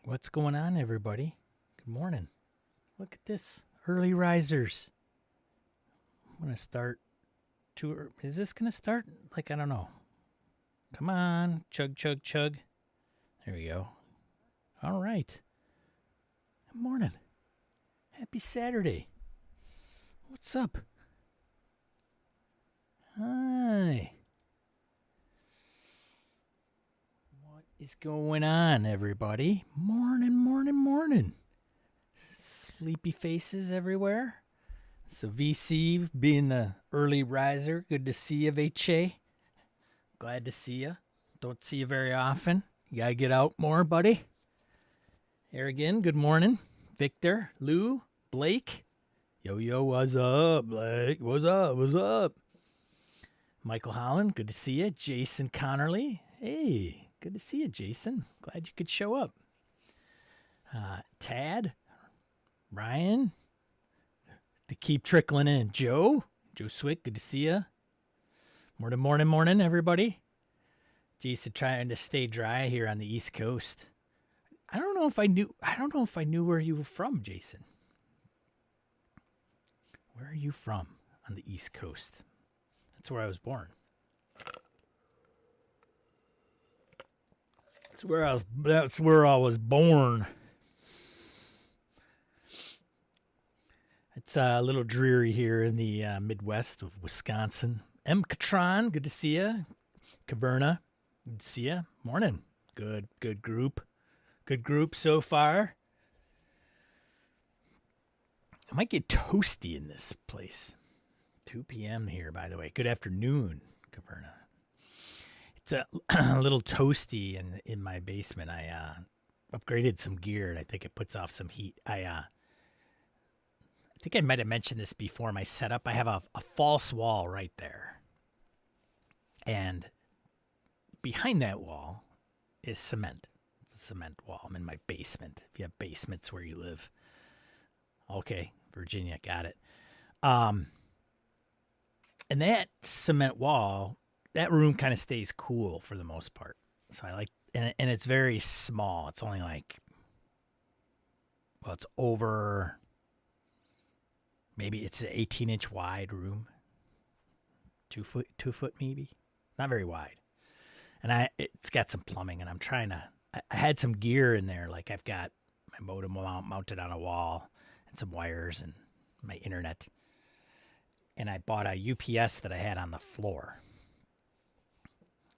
What's going on, everybody? Good morning. Look at this. Early risers. I'm going to start. Is this going to start? I don't know. Come on. Chug, chug, chug. There we go. All right. Good morning. Happy Saturday. What's up? Hi. What is going on, everybody? Morning, morning, morning. Sleepy faces everywhere. So VC being the early riser, good to see you, VC. Glad to see you. Don't see you very often. You gotta get out more, buddy. Here again, good morning. Victor, Lou, Blake. Yo, what's up, Blake? What's up? Michael Holland, good to see you. Jason Connerly. Hey, good to see you, Jason. Glad you could show up. Tad, Ryan, to keep trickling in. Joe Swick, good to see you. Morning, everybody. Jason trying to stay dry here on the East Coast. I don't know if I knew where you were from, Jason. Where are you from on the East Coast? That's where I was born. That's where I was born. It's a little dreary here in the Midwest of Wisconsin. M. Catron, good to see you. Caverna, good to see you. Morning. Good group. Good group so far. I might get toasty in this place. 2 p.m. here, by the way. Good afternoon, Caverna. It's a little toasty in my basement. I upgraded some gear, and I think it puts off some heat. I think I might have mentioned this before my setup. I have a false wall right there. And behind that wall is cement. It's a cement wall. I'm in my basement. If you have basements where you live. Okay, Virginia, got it. And that cement wall, that room kind of stays cool for the most part. So I like, and it's very small. It's only it's over, maybe it's an 18-inch wide room. 2 foot maybe. Not very wide. And it's got some plumbing, and I had some gear in there. Like I've got my modem mounted on a wall and some wires and my internet. And I bought a UPS that I had on the floor.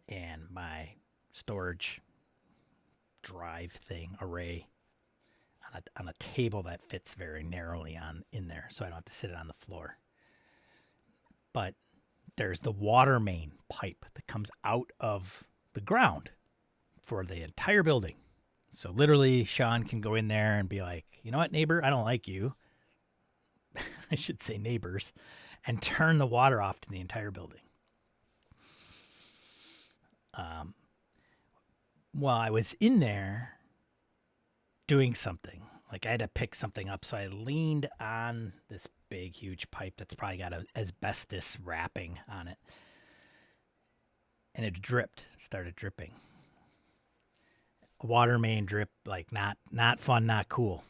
And my storage drive thing array on a table that fits very narrowly in there, so I don't have to sit it on the floor. But there's the water main pipe that comes out of the ground for the entire building. So literally, Sean can go in there and be like, you know what, neighbor, I don't like you. I should say neighbors, and turn the water off to the entire building. While I was in there doing something, like I had to pick something up, so I leaned on this big, huge pipe that's probably got an asbestos wrapping on it, and it started dripping. A water main drip, like not fun, not cool,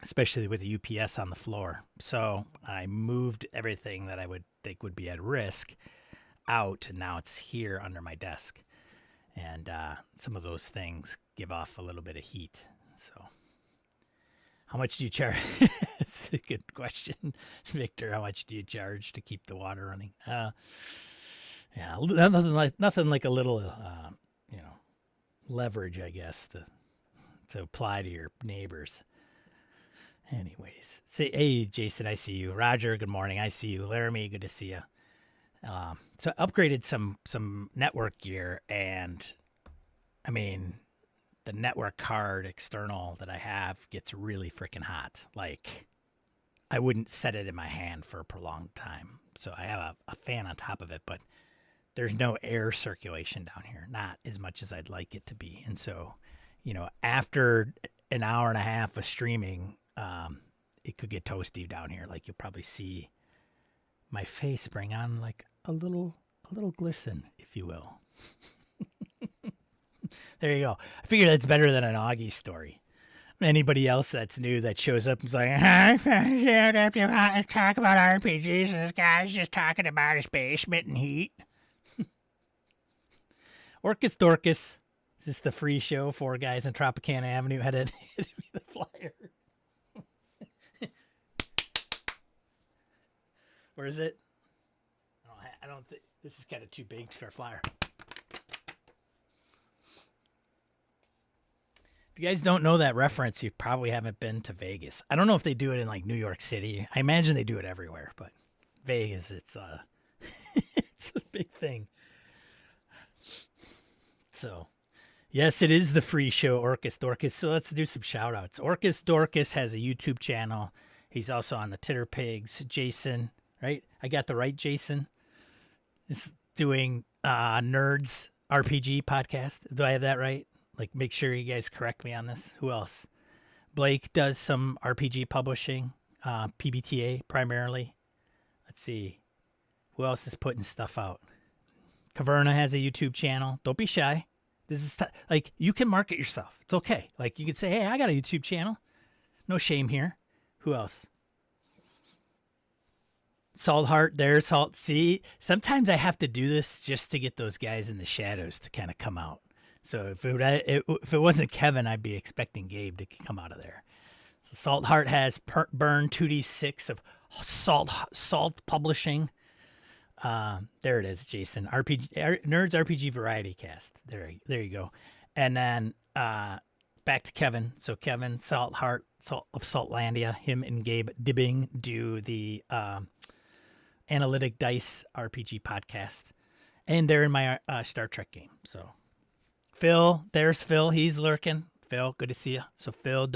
especially with the UPS on the floor. So I moved everything that I would think would be at risk out, and now it's here under my desk. And some of those things give off a little bit of heat. So how much do you charge? That's a good question, Victor. How much do you charge to keep the water running? Yeah, nothing like a little, leverage, I guess, to apply to your neighbors. Anyways, hey, Jason, I see you. Roger, good morning. I see you. Laramie, good to see you. So I upgraded some network gear, and I mean, the network card external that I have gets really freaking hot. Like, I wouldn't set it in my hand for a prolonged time. So I have a fan on top of it, but there's no air circulation down here, not as much as I'd like it to be. And so, after an hour and a half of streaming, it could get toasty down here. Like, you'll probably see my face bring on like a little glisten, if you will. There you go. I figure that's better than an Augie story. Anybody else that's new that shows up and is like, I showed up to talk about RPGs, and this guy's just talking about his basement and heat. Orcus Dorcas. Is this the free show? 4 guys on Tropicana Avenue headed me the flyer. Where is it? I don't think this is kind of too big for a flyer. If you guys don't know that reference, you probably haven't been to Vegas. I don't know if they do it in like New York City. I imagine they do it everywhere, but Vegas, it's it's a big thing. So, yes, it is the free show, Orcus Dorcas. So let's do some shout outs. Orcus Dorcas has a YouTube channel. He's also on the Titter Pigs. Jason, right? I got the right Jason. Is doing Nerds RPG podcast. Do I have that right? Like, make sure you guys correct me on this. Who else? Blake does some RPG publishing, PBTA primarily. Let's see. Who else is putting stuff out? Caverna has a YouTube channel. Don't be shy. This is like, you can market yourself. It's okay. Like, you can say, hey, I got a YouTube channel. No shame here. Who else? Salt Heart, there's Salt. See, sometimes I have to do this just to get those guys in the shadows to kind of come out. So if it wasn't Kevin, I'd be expecting Gabe to come out of there. So Salt Heart has Burn 2d6 of Salt Publishing. There it is, Jason. Nerds RPG Variety Cast. There you go. And then back to Kevin. So Kevin Salt Heart of Saltlandia. Him and Gabe Dibbing do the Analytic Dice RPG podcast, and they're in my Star Trek game. So. Phil, there's Phil. He's lurking. Phil, good to see you. So Phil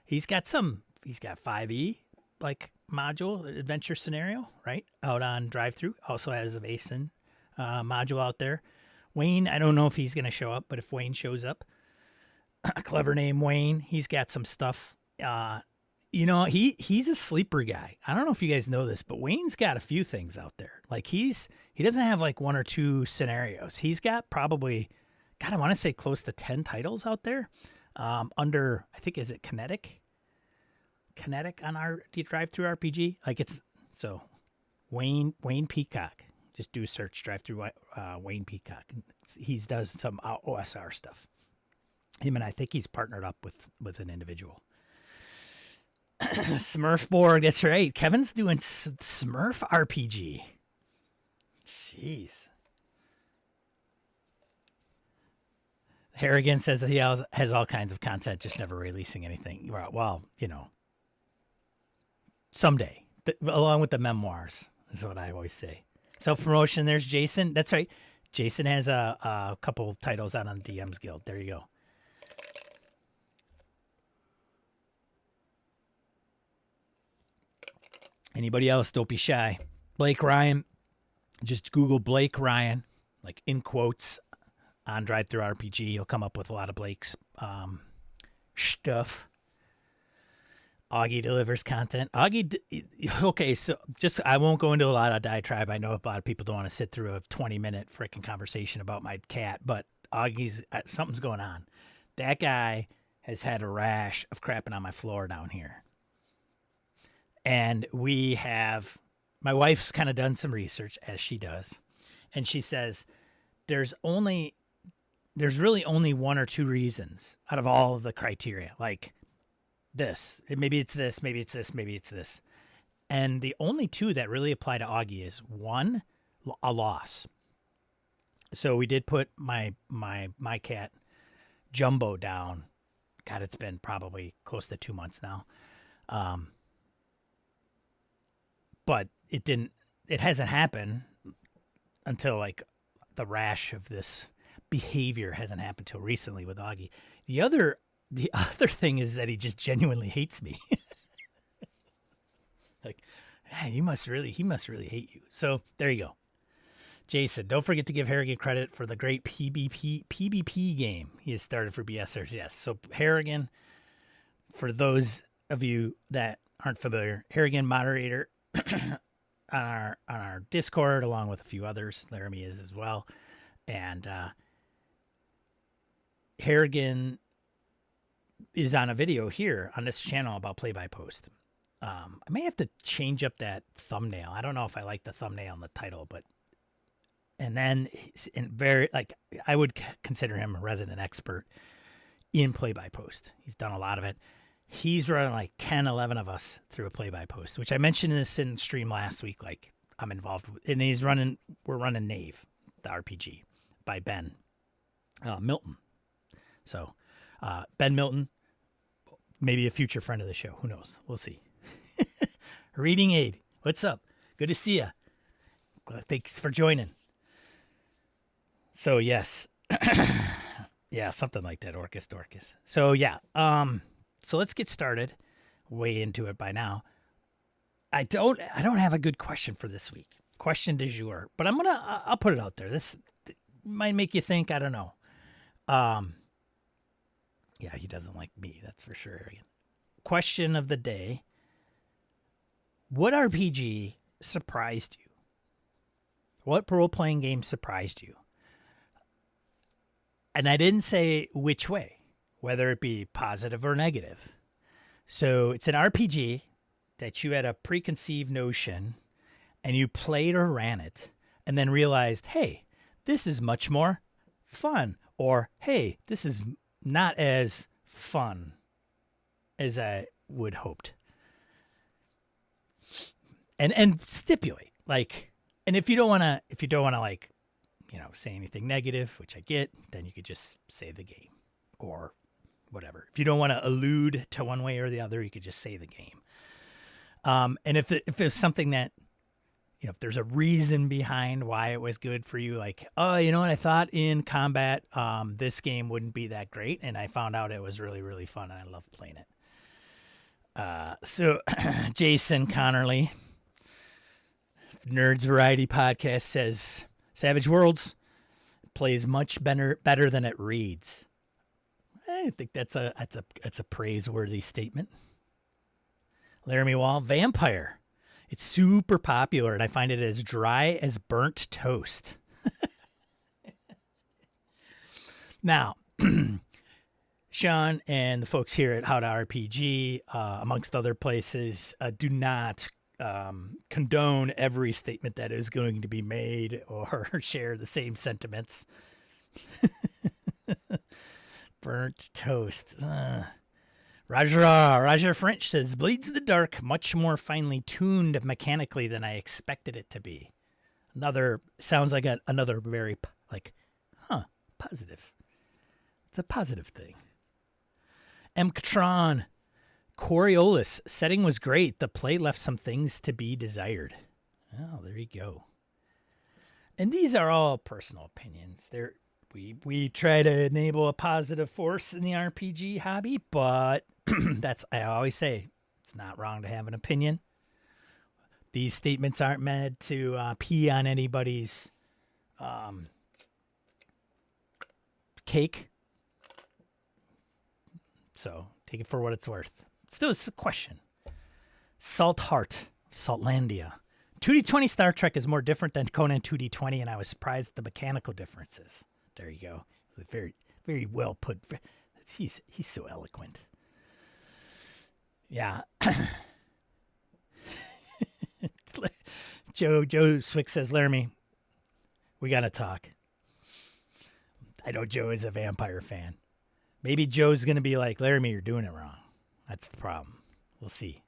he's got 5e like module adventure scenario, right? Out on drive-through. Also has a Vason module out there. Wayne, I don't know if he's going to show up, but if Wayne shows up, clever name Wayne, he's got some stuff. He's a sleeper guy. I don't know if you guys know this, but Wayne's got a few things out there. Like he doesn't have like 1 or 2 scenarios. He's got probably, God, I want to say close to 10 titles out there under, I think, is it Kinetic on our drive-through RPG? Like it's, so Wayne Peacock, just do a search drive-through Wayne Peacock. He does some OSR stuff. Him and I think he's partnered up with an individual. Smurfborg, that's right. Kevin's doing Smurf RPG. Jeez. Harrigan says that he has all kinds of content, just never releasing anything. Well, someday, along with the memoirs, is what I always say. Self-promotion, there's Jason. That's right. Jason has a couple titles out on DM's Guild. There you go. Anybody else, don't be shy. Blake Ryan, just Google Blake Ryan, like in quotes, on Drive-Thru RPG. You'll come up with a lot of Blake's stuff. Augie delivers content. Okay, so just, I won't go into a lot of diatribe. I know a lot of people don't want to sit through a 20-minute freaking conversation about my cat, but Augie's, something's going on. That guy has had a rash of crapping on my floor down here. And my wife's kind of done some research, as she does, and she says there's really only 1 or 2 reasons out of all of the criteria, like this. Maybe it's this, maybe it's this, maybe it's this. And the only 2 that really apply to Augie is 1, a loss. So we did put my cat Jumbo down. God, it's been probably close to 2 months now. But it hasn't happened until like the rash of this behavior hasn't happened till recently with Augie. The other thing is that he just genuinely hates me. Like, man, he must really hate you. So there you go. Jason, don't forget to give Harrigan credit for the great PvP game he has started for BSers. Yes. So Harrigan, for those of you that aren't familiar, Harrigan, moderator on our Discord, along with a few others. Laramie is as well. And Harrigan is on a video here on this channel about play by post. I may have to change up that thumbnail. I don't know if I like the thumbnail and the title, but and then I would consider him a resident expert in play by post. He's done a lot of it. He's run like 10, 11 of us through a play by post, which I mentioned this in stream last week. Like I'm involved with, and we're running Knave, the RPG by Ben Milton. So Ben Milton, maybe a future friend of the show. Who knows? We'll see. Reading Aid, what's up? Good to see you. Thanks for joining. So yes, yeah, something like that. Orcus Dorcas. So yeah, so let's get started. Way into it by now. I don't have a good question for this week. Question du jour, but I'll put it out there. This might make you think. I don't know. Yeah, he doesn't like me. That's for sure. Question of the day. What RPG surprised you? What role-playing game surprised you? And I didn't say which way, whether it be positive or negative. So it's an RPG that you had a preconceived notion and you played or ran it and then realized, hey, this is much more fun. Or, hey, this is not as fun as I would hoped. And stipulate, like, and if you don't want to like, say anything negative, which I get, then you could just say the game or whatever. If you don't want to allude to one way or the other, you could just say the game. And if it's something that, if there's a reason behind why it was good for you, like, oh, you know what, I thought in combat, this game wouldn't be that great. And I found out it was really, really fun and I love playing it. So Jason Connerly, Nerds Variety Podcast, says Savage Worlds plays much better than it reads. I think that's a praiseworthy statement. Laramie Wall, Vampire. It's super popular, and I find it as dry as burnt toast. Now, Sean and the folks here at How to RPG, amongst other places, do not condone every statement that is going to be made or share the same sentiments. Burnt toast. Roger French says, Blades in the Dark, much more finely tuned mechanically than I expected it to be. Sounds like another very, positive. It's a positive thing. Mctron, Coriolis, setting was great. The play left some things to be desired. Oh, there you go. And these are all personal opinions. We try to enable a positive force in the RPG hobby, but I always say, it's not wrong to have an opinion. These statements aren't meant to pee on anybody's cake. So take it for what it's worth. Still, it's a question. Salt Heart, Saltlandia. 2D20 Star Trek is more different than Conan 2D20, and I was surprised at the mechanical differences. There you go. Very, very well put. He's so eloquent. Yeah. Joe Swick says, Laramie, we got to talk. I know Joe is a vampire fan. Maybe Joe's going to be like, Laramie, you're doing it wrong. That's the problem. We'll see.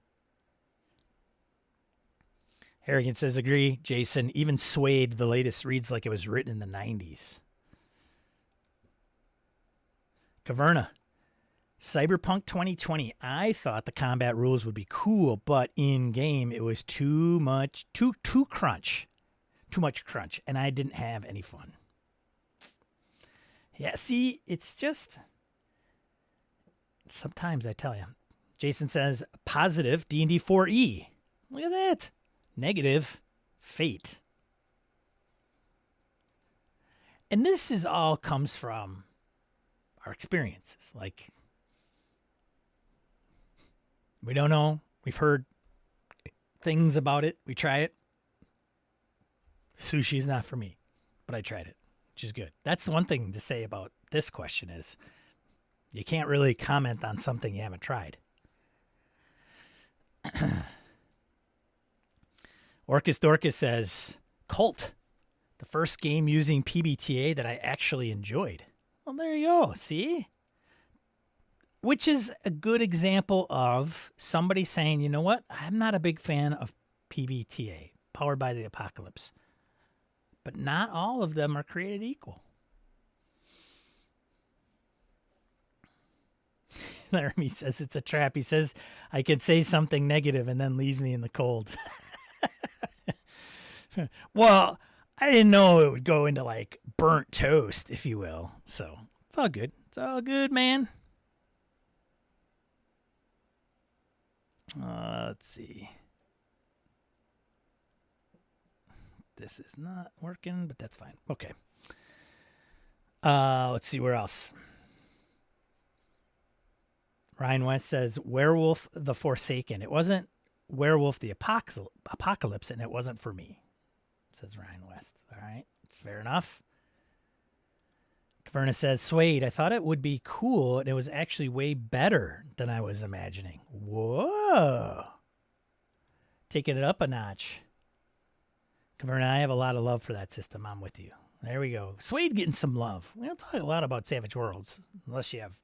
Harrigan says, agree. Jason, even Suede, the latest, reads like it was written in the 90s. Caverna. Cyberpunk 2020. I thought the combat rules would be cool, but in game it was too much crunch, and I didn't have any fun. Yeah, see, it's just sometimes I tell you. Jason says positive D&D 4E. Look at that. Negative Fate. And this is all comes from our experiences. Like, we don't know. We've heard things about it. We try it. Sushi is not for me, but I tried it, which is good. That's one thing to say about this question is You can't really comment on something you haven't tried. Orcus Dorcas says, Cult, the first game using PBTA that I actually enjoyed. Well, there you go. See? Which is a good example of somebody saying, you know what? I'm not a big fan of PBTA, Powered by the Apocalypse. But not all of them are created equal. Laramie says it's a trap. He says I could say something negative and then leaves me in the cold. Well, I didn't know it would go into like burnt toast, if you will. So it's all good. It's all good, man. Let's see. This is not working, but that's fine. Okay. Let's see where else. Ryan West says Werewolf the Forsaken. It wasn't Werewolf the Apocalypse, and it wasn't for me, says Ryan West. All right, fair enough. Caverna says, Suede, I thought it would be cool, and it was actually way better than I was imagining. Whoa. Taking it up a notch. Caverna, I have a lot of love for that system. I'm with you. There we go. Suede getting some love. We don't talk a lot about Savage Worlds, unless you have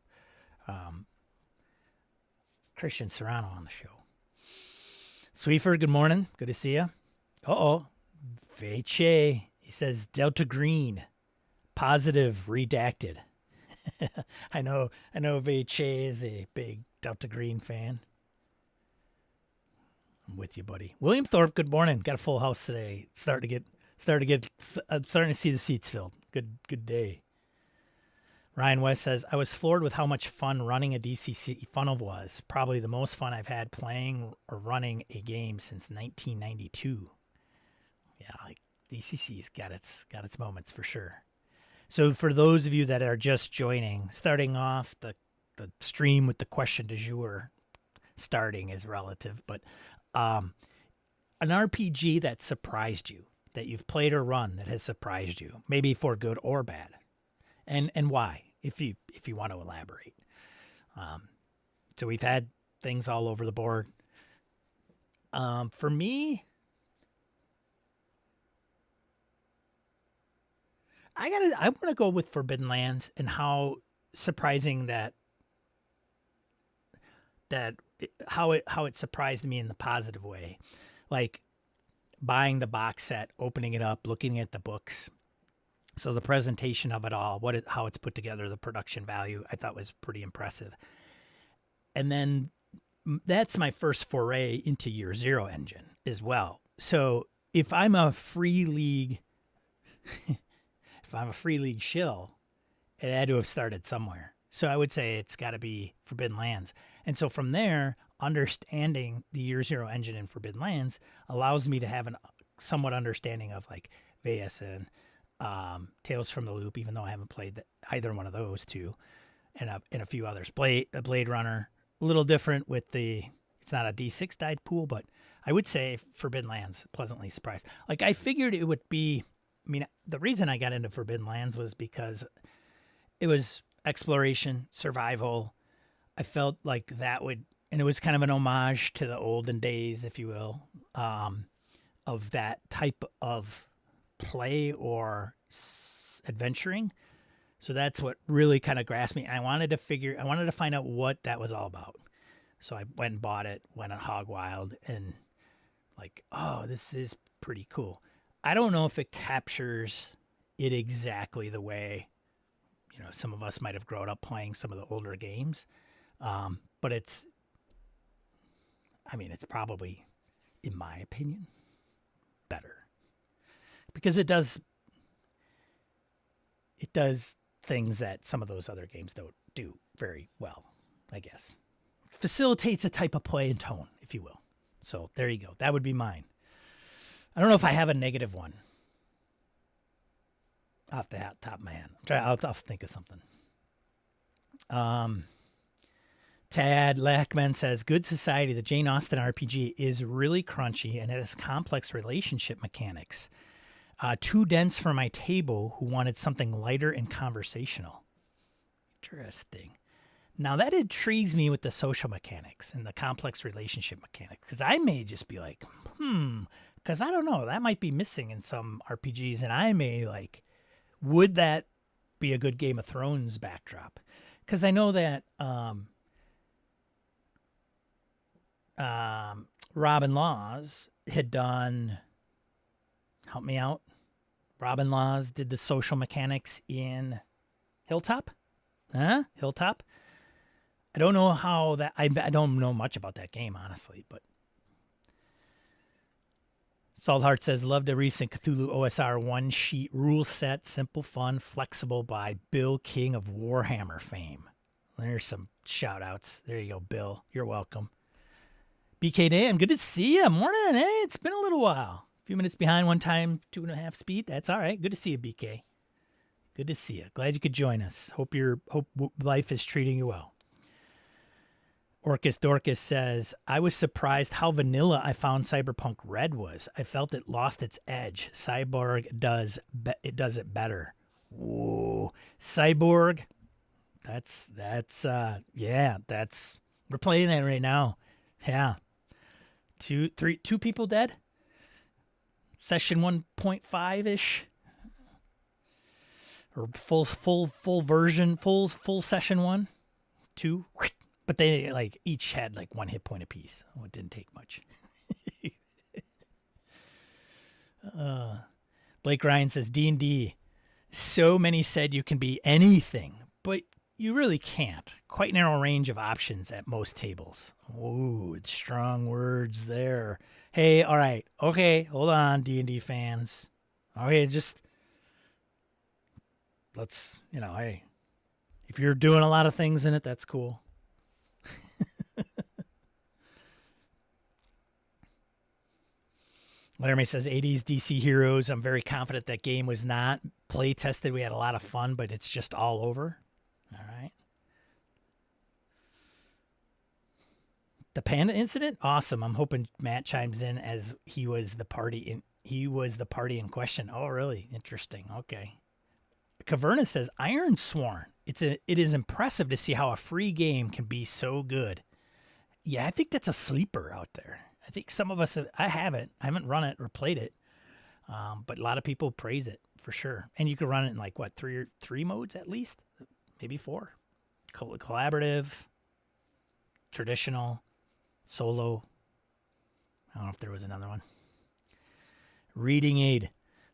Christian Serrano on the show. Sweefer, good morning. Good to see you. Uh-oh. Veche. He says Delta Green. Positive redacted. I know Veche is a big Delta Green fan. I'm with you, buddy. William Thorpe, good morning. Got a full house today. Starting to see the seats filled. Good day. Ryan West says, I was floored with how much fun running a DCC funnel was. Probably the most fun I've had playing or running a game since 1992. Yeah, like DCC's got its moments for sure. So for those of you that are just joining, starting off the stream with the question du jour, starting is relative, but an RPG that surprised you, that you've played or run that has surprised you, maybe for good or bad. And why, if you want to elaborate. So we've had things all over the board. For me, I want to go with Forbidden Lands and how surprising how it surprised me in the positive way, like buying the box set, opening it up, looking at the books. So the presentation of it all, how it's put together, the production value, I thought was pretty impressive. And then that's my first foray into Year Zero engine as well. So if I'm a free league, shill, it had to have started somewhere. So I would say it's got to be Forbidden Lands. And so from there, understanding the Year Zero engine in Forbidden Lands allows me to have a somewhat understanding of like VSN, Tales from the Loop, even though I haven't played either one of those two, and a few others. Blade Runner, a little different with it's not a D6 dice pool, but I would say Forbidden Lands, pleasantly surprised. Like I figured it would be, the reason I got into Forbidden Lands was because it was exploration, survival. I felt like that would, and it was kind of an homage to the olden days, if you will, of that type of play or adventuring. So that's what really kind of grasped me. I wanted to find out what that was all about. So I went and bought it, went on Hog Wild, and like, oh, this is pretty cool. I don't know if it captures it exactly the way, some of us might have grown up playing some of the older games. But it's probably, in my opinion, better. Because it does things that some of those other games don't do very well, I guess. Facilitates a type of play and tone, if you will. So there you go. That would be mine. I don't know if I have a negative one off the top of my head. I'll think of something. Tad Lackman says, Good Society, the Jane Austen RPG, is really crunchy and it has complex relationship mechanics. Too dense for my table who wanted something lighter and conversational. Interesting. Now that intrigues me with the social mechanics and the complex relationship mechanics, because I may just be like, because I don't know, that might be missing in some RPGs, and I may like, would that be a good Game of Thrones backdrop? Because I know that Robin Laws had done, help me out, Robin Laws did the social mechanics in Hilltop? Hilltop? I don't know how that, I don't know much about that game, honestly, but Saltheart says, loved a recent Cthulhu OSR one-sheet rule set, simple, fun, flexible, by Bill King of Warhammer fame. There's some shout-outs. There you go, Bill. You're welcome. BK Dan, good to see you. Morning. Hey, it's been a little while. A few minutes behind one time, 2.5 speed. That's all right. Good to see you, BK. Good to see you. Glad you could join us. Hope life is treating you well. Orcus Dorcas says, I was surprised how vanilla I found Cyberpunk Red was. I felt it lost its edge. Cyborg does it better. Whoa. Cyborg. We're playing that right now. Yeah. Two people dead. Session 1.5-ish. Or full version, full session 1. 2. But they like each had like 1 hit point apiece. Oh, it didn't take much. Blake Ryan says D&D. So many said you can be anything, but you really can't. Quite narrow range of options at most tables. Ooh, it's strong words there. Hey, all right. Okay, hold on, D&D fans. Okay, just let's, hey, if you're doing a lot of things in it, that's cool. Laramie says 80s DC Heroes. I'm very confident that game was not play tested. We had a lot of fun, but it's just all over. All right. The Panda incident? Awesome. I'm hoping Matt chimes in as he was the party in question. Oh, really? Interesting. Okay. Caverna says Iron Sworn. It is impressive to see how a free game can be so good. Yeah, I think that's a sleeper out there. I think some of us, I haven't run it or played it, but a lot of people praise it for sure. And you can run it in like what, three modes at least, maybe 4. Collaborative, traditional, solo. I don't know if there was another one. Reading aid,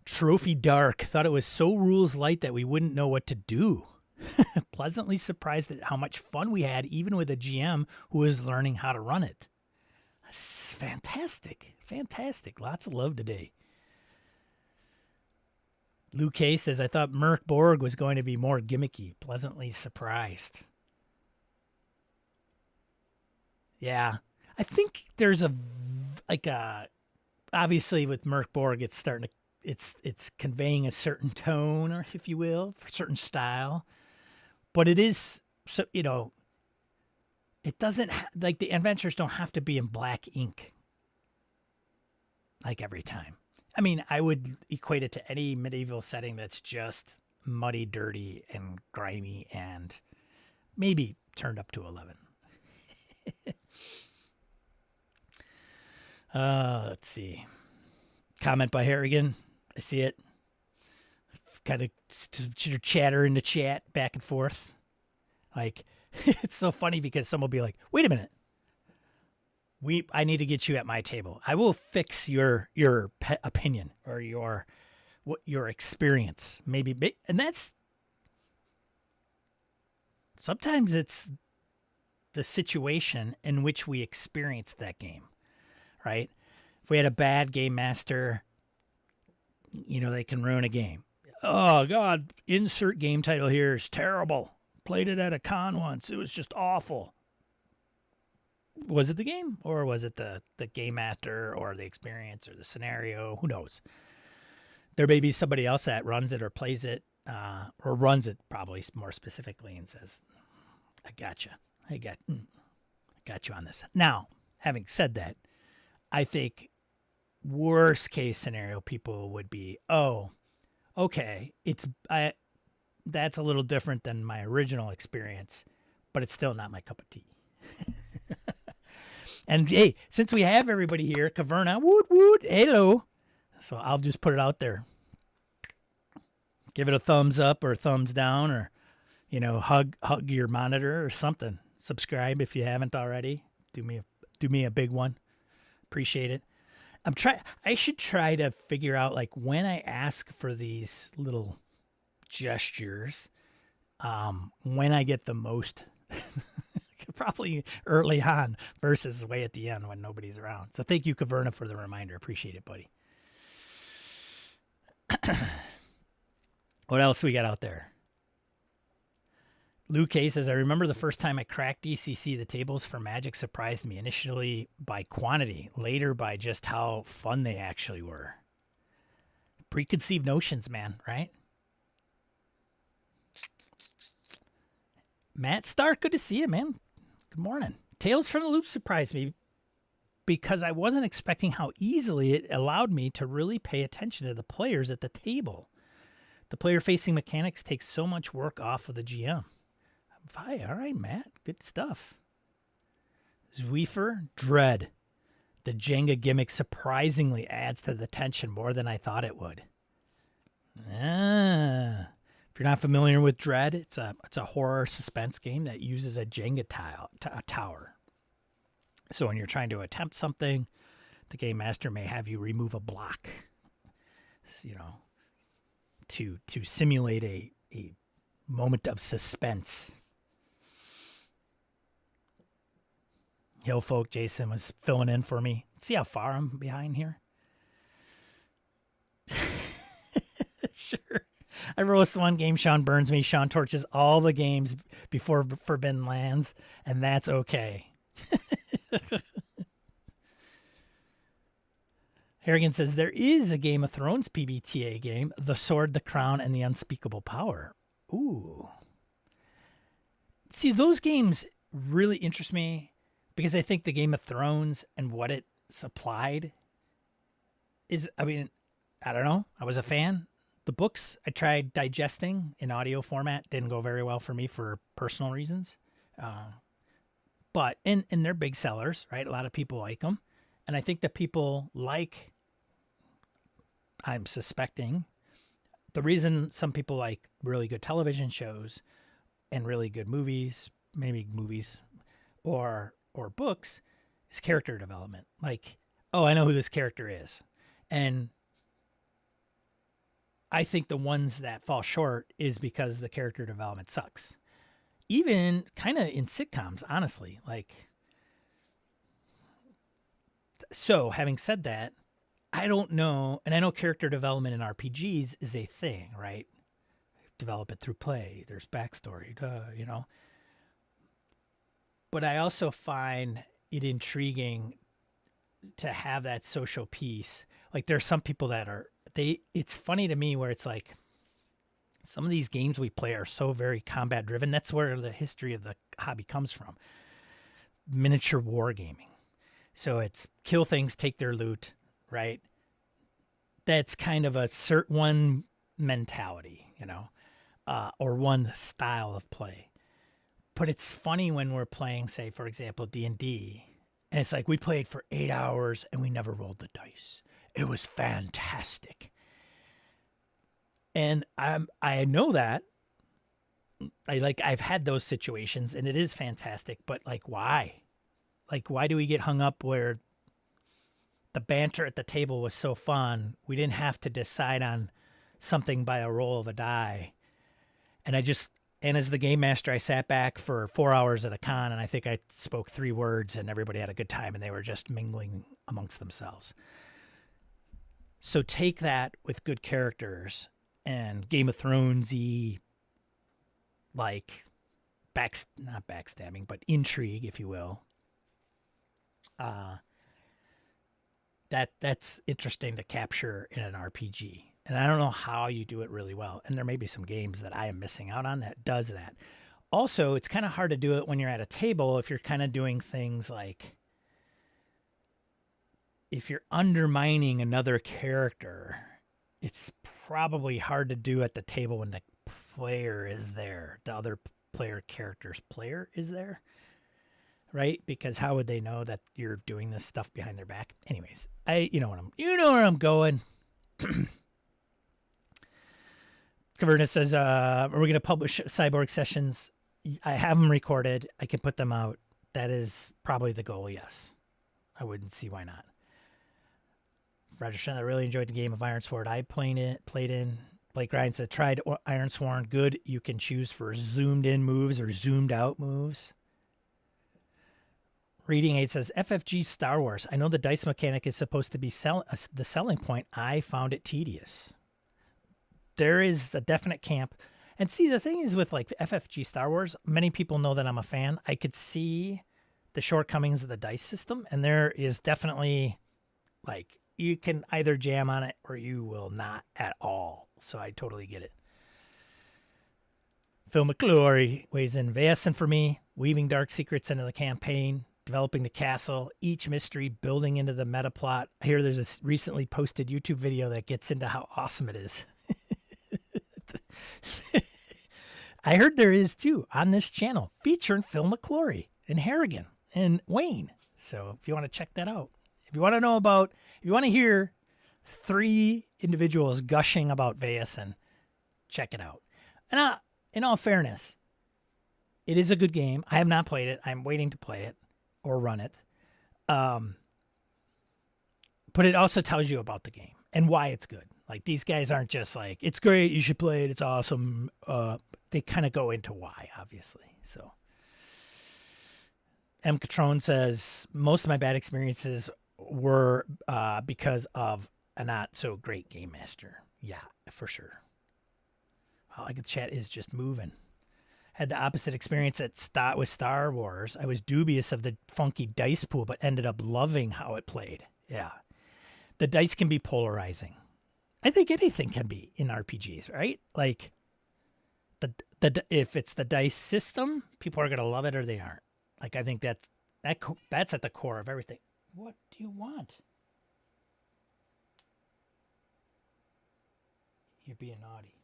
Trophy Dark. Thought it was so rules light that we wouldn't know what to do. Pleasantly surprised at how much fun we had, even with a GM who was learning how to run it. Fantastic. Fantastic. Lots of love today. Lou K says, I thought Merc Borg was going to be more gimmicky. Pleasantly surprised. Yeah. I think there's obviously with Merc Borg, it's conveying a certain tone, or if you will, a certain style. But it is, so, it doesn't, like the adventures don't have to be in black ink. Like every time. I mean, I would equate it to any medieval setting that's just muddy, dirty, and grimy, and maybe turned up to 11. Let's see. Comment by Harrigan. I see it. Kind of chatter in the chat back and forth. Like, it's so funny because someone will be like, wait a minute. I need to get you at my table. I will fix your opinion or your experience. Maybe. And that's, sometimes it's the situation in which we experienced that game, right? If we had a bad game master, they can ruin a game. Oh, God, insert game title here is terrible. Played it at a con once. It was just awful. Was it the game, or was it the game master, or the experience, or the scenario? Who knows? There may be somebody else that runs it or plays it, or runs it probably more specifically and says, I got you on this. Now, having said that, I think worst case scenario, people would be, oh, okay, that's a little different than my original experience, but it's still not my cup of tea. And hey, since we have everybody here, Caverna, woot woot, hello. So I'll just put it out there. Give it a thumbs up or a thumbs down, or hug your monitor or something. Subscribe if you haven't already. Do me a big one. Appreciate it. I should try to figure out, like, when I ask for these little gestures, when I get the most. Probably early on versus way at the end when nobody's around. So thank you, Caverna, for the reminder. Appreciate it, buddy. What else we got out there? Luke K says, I remember the first time I cracked DCC, the tables for Magic surprised me, initially by quantity, later by just how fun they actually were. Preconceived notions, man, right? Matt Stark, good to see you, man. Good morning. Tales from the Loop surprised me because I wasn't expecting how easily it allowed me to really pay attention to the players at the table. The player-facing mechanics take so much work off of the GM. Hi, all right, Matt. Good stuff. Zweefer, Dread. The Jenga gimmick surprisingly adds to the tension more than I thought it would. If you're not familiar with Dread, it's a horror suspense game that uses a Jenga tower. So when you're trying to attempt something, the game master may have you remove a block, to simulate a moment of suspense. Hillfolk Jason was filling in for me. See how far I'm behind here? Sure. I roast one game, Sean burns me. Sean torches all the games before Forbidden Lands, and that's okay. Harrigan says, there is a Game of Thrones PBTA game, The Sword, the Crown, and the Unspeakable Power. Ooh. See, those games really interest me because I think the Game of Thrones and what it supplied is, I don't know. I was a fan. The books I tried digesting in audio format didn't go very well for me for personal reasons. But and they're big sellers, right? A lot of people like them. And I think that people like, I'm suspecting, the reason some people like really good television shows and really good movies, maybe movies or books, is character development. Like, oh, I know who this character is. And I think the ones that fall short is because the character development sucks. Even kind of in sitcoms, honestly. Like, so having said that, I don't know, and I know character development in RPGs is a thing, right? Develop it through play. There's backstory, But I also find it intriguing to have that social piece. Like, there's some people that it's funny to me where it's like some of these games we play are so very combat driven. That's where the history of the hobby comes from. Miniature wargaming. So it's kill things, take their loot, right? That's kind of a certain one mentality, or one style of play. But it's funny when we're playing, say, for example, D&D, and it's like we played for 8 hours and we never rolled the dice. It was fantastic. And I know that. I've had those situations and it is fantastic, but like, why? Like, why do we get hung up where the banter at the table was so fun? We didn't have to decide on something by a roll of a die. And as the game master, I sat back for 4 hours at a con and I think I spoke 3 words and everybody had a good time and they were just mingling amongst themselves. So take that with good characters and Game of Thrones-y, like, not backstabbing, but intrigue, if you will. That's interesting to capture in an RPG. And I don't know how you do it really well. And there may be some games that I am missing out on that does that. Also, it's kind of hard to do it when you're at a table if you're kind of doing things like, if you're undermining another character, it's probably hard to do at the table when the player is there, the other player character's player is there, right? Because how would they know that you're doing this stuff behind their back? Anyways, you know where I'm going. Caverna says, are we going to publish Cyborg sessions? I have them recorded. I can put them out. That is probably the goal, yes. I wouldn't see why not. Roger Shen, I really enjoyed the game of Ironsworn. I played in. Blake Ryan said, tried Ironsworn. Good. You can choose for zoomed in moves or zoomed out moves. Reading 8 says, FFG Star Wars. I know the dice mechanic is supposed to be the selling point. I found it tedious. There is a definite camp. And see, the thing is with like FFG Star Wars, many people know that I'm a fan. I could see the shortcomings of the dice system. And there is definitely like, you can either jam on it or you will not at all. So I totally get it. Phil McClory weighs in. Vaesen for me, weaving dark secrets into the campaign, developing the castle, each mystery building into the meta plot. I hear there's a recently posted YouTube video that gets into how awesome it is. I heard there is too on this channel featuring Phil McClory and Harrigan and Wayne. So if you want to check that out, if you want to hear 3 individuals gushing about Vaesen, check it out. And in all fairness, it is a good game. I have not played it. I'm waiting to play it or run it. But it also tells you about the game and why it's good. Like, these guys aren't just like, it's great, you should play it, it's awesome. They kind of go into why, obviously. So, M. Catrone says, most of my bad experiences were because of a not so great game master. Yeah, for sure. Well, the chat is just moving. Had the opposite experience with Star Wars. I was dubious of the funky dice pool, but ended up loving how it played. Yeah. The dice can be polarizing. I think anything can be in RPGs, right? Like, if it's the dice system, people are going to love it or they aren't. Like, I think that's at the core of everything. What do you want? You're being naughty.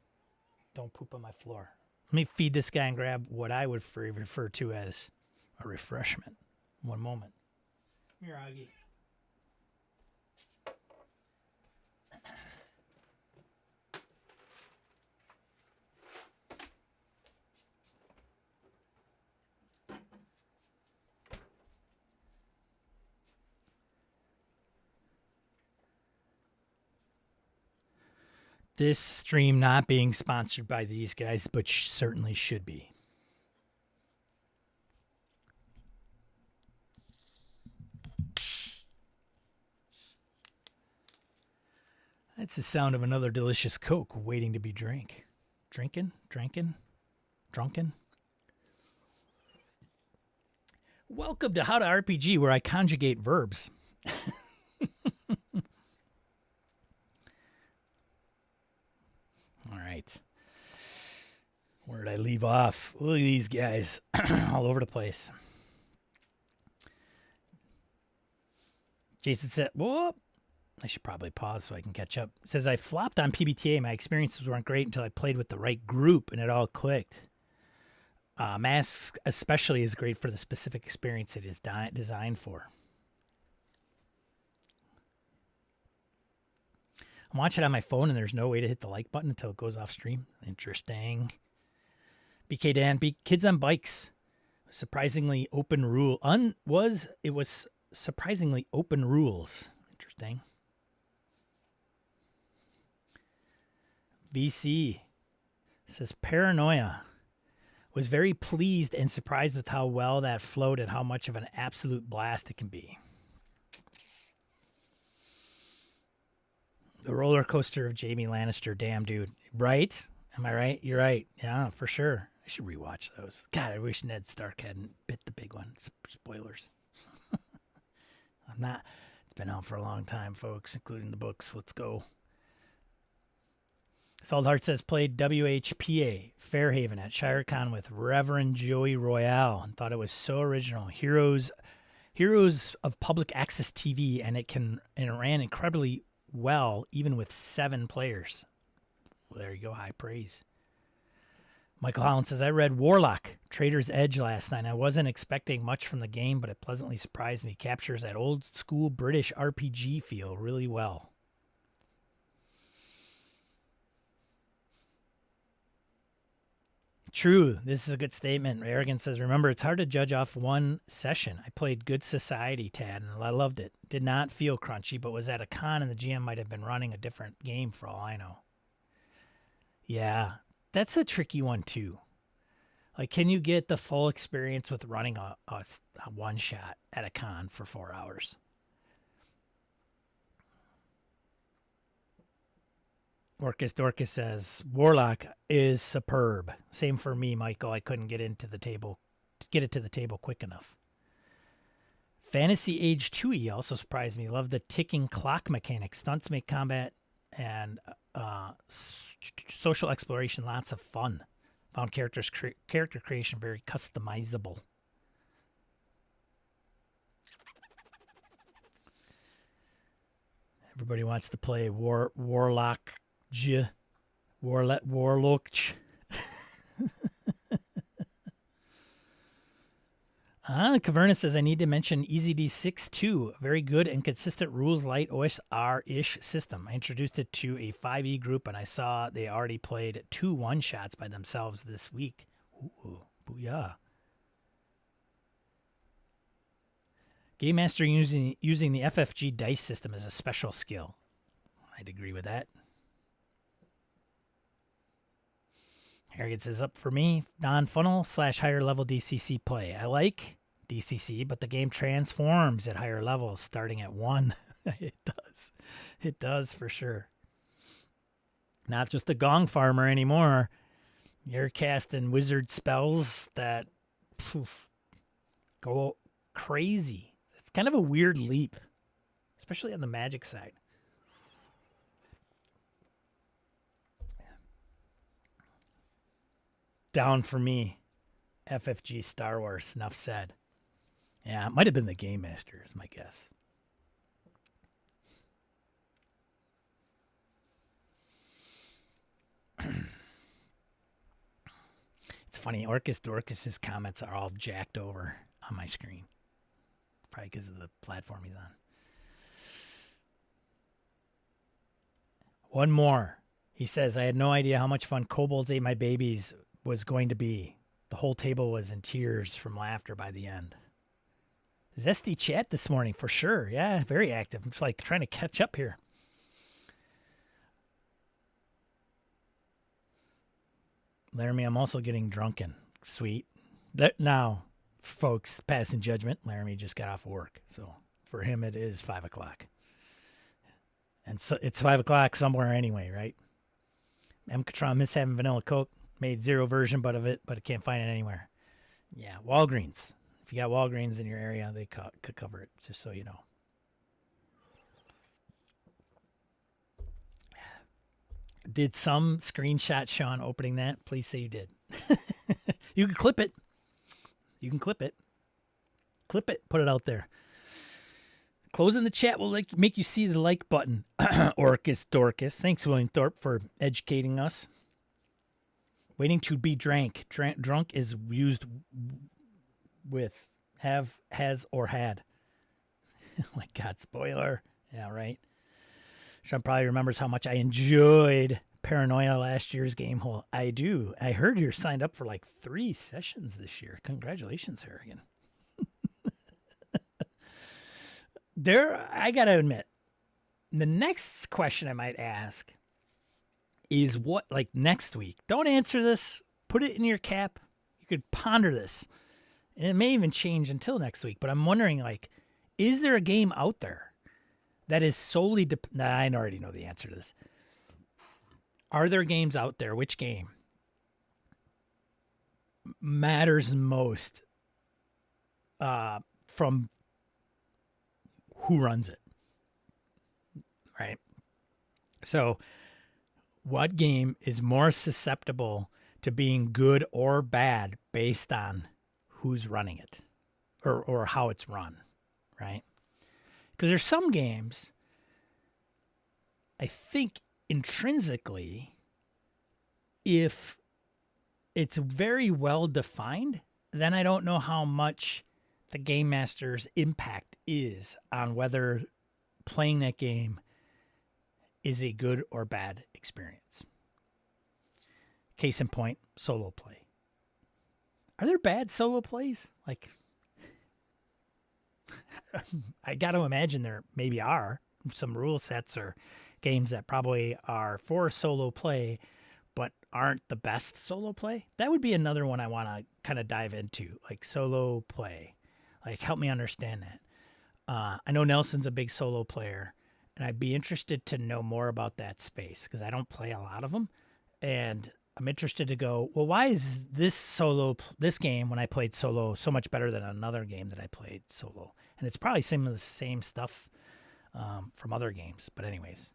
Don't poop on my floor. Let me feed this guy and grab what I would refer to as a refreshment. One moment. Come here, Augie. This stream not being sponsored by these guys, but certainly should be. That's the sound of another delicious Coke waiting to be drank. Drunken. Welcome to How to RPG, where I conjugate verbs. All right. Where did I leave off? Look at these guys all over the place. Jason said, whoop. I should probably pause so I can catch up. It says, I flopped on PBTA. My experiences weren't great until I played with the right group and it all clicked. Masks especially is great for the specific experience it is designed for. I'm watching it on my phone and there's no way to hit the like button until it goes off stream. Interesting. BK Dan, Kids on Bikes. Surprisingly open rule. It was surprisingly open rules. Interesting. VC says Paranoia. Was very pleased and surprised with how well that flowed and how much of an absolute blast it can be. The roller coaster of Jamie Lannister, damn dude. Right? Am I right? You're right. Yeah, for sure. I should rewatch those. God, I wish Ned Stark hadn't bit the big one. Spoilers. I'm not. It's been out for a long time, folks, including the books. Let's go. Saltheart says, played WHPA Fairhaven at ShireCon with Reverend Joey Royale and thought it was so original. Heroes of public access TV, and it ran incredibly well, even with 7 players. Well, there you go. High praise. Michael Holland says, I read Warlock, Trader's Edge last night. I wasn't expecting much from the game, but it pleasantly surprised me. Captures that old school British RPG feel really well. True. This is a good statement. Arrogant says, remember, it's hard to judge off one session. I played Good Society, Tad, and I loved it. Did not feel crunchy, but was at a con and the GM might have been running a different game for all I know. Yeah, that's a tricky one, too. Like, can you get the full experience with running a one-shot at a con for 4 hours? Dorcas says, Warlock is superb. Same for me, Michael. I couldn't get it to the table quick enough. Fantasy Age 2E also surprised me. Love the ticking clock mechanic. Stunts make combat and social exploration lots of fun. Found character creation very customizable. Everybody wants to play Warlock. Warlock. Caverna says, I need to mention EZD6 too. A very good and consistent rules light OSR-ish system. I introduced it to a 5e group and I saw they already played 2 one-shots by themselves this week. Ooh, booyah. Game Master using the FFG dice system is a special skill. I'd agree with that. Harrigan says, up for me, non-funnel / higher level DCC play. I like DCC, but the game transforms at higher levels starting at 1. It does. It does for sure. Not just a gong farmer anymore. You're casting wizard spells that go crazy. It's kind of a weird leap, especially on the magic side. Down for me, FFG Star Wars, enough said. Yeah, it might have been the Game Master, is my guess. It's funny, Orcus Dorcas's comments are all jacked over on my screen. Probably because of the platform he's on. One more. He says, I had no idea how much fun Kobolds Ate My Babies was going to be. The whole table was in tears from laughter by the end. Zesty chat this morning for sure. Yeah, very active. I'm just like trying to catch up here. Laramie, I'm also getting drunken. Sweet. Now, folks, passing judgment, Laramie just got off work. So for him, it is 5 o'clock. And so it's 5 o'clock somewhere anyway, right? M. Catron miss having vanilla Coke. Made 0 version of it, but I can't find it anywhere. Yeah, Walgreens. If you got Walgreens in your area, they could cover it, just so you know. Did some screenshot Sean opening that? Please say you did. You can clip it. You can clip it. Clip it. Put it out there. Closing the chat will make you see the like button. Orcus Dorcas. Thanks, William Thorpe, for educating us. Waiting to be drank. Drunk is used with have, has, or had. Oh my God, spoiler. Yeah, right. Sean probably remembers how much I enjoyed Paranoia last year's game hole. I do. I heard you're signed up for like 3 sessions this year. Congratulations, Harrigan. I got to admit, the next question I might ask is what, like next week. Don't answer this. Put it in your cap. You could ponder this. And it may even change until next week. But I'm wondering, like, is there a game out there that is solely... I already know the answer to this. Are there games out there? Which game matters most from who runs it? Right? So... what game is more susceptible to being good or bad based on who's running it or how it's run, right? Because there's some games, I think intrinsically, if it's very well defined, then I don't know how much the game master's impact is on whether playing that game is a good or bad experience. Case in point, solo play. Are there bad solo plays? Like, I got to imagine there maybe are some rule sets or games that probably are for solo play but aren't the best solo play. That would be another one I want to kind of dive into, like solo play. Like, help me understand that. I know Nelson's a big solo player, and I'd be interested to know more about that space because I don't play a lot of them. And I'm interested to go, well, why is this game when I played solo so much better than another game that I played solo? And it's probably some of the same stuff from other games. But anyways.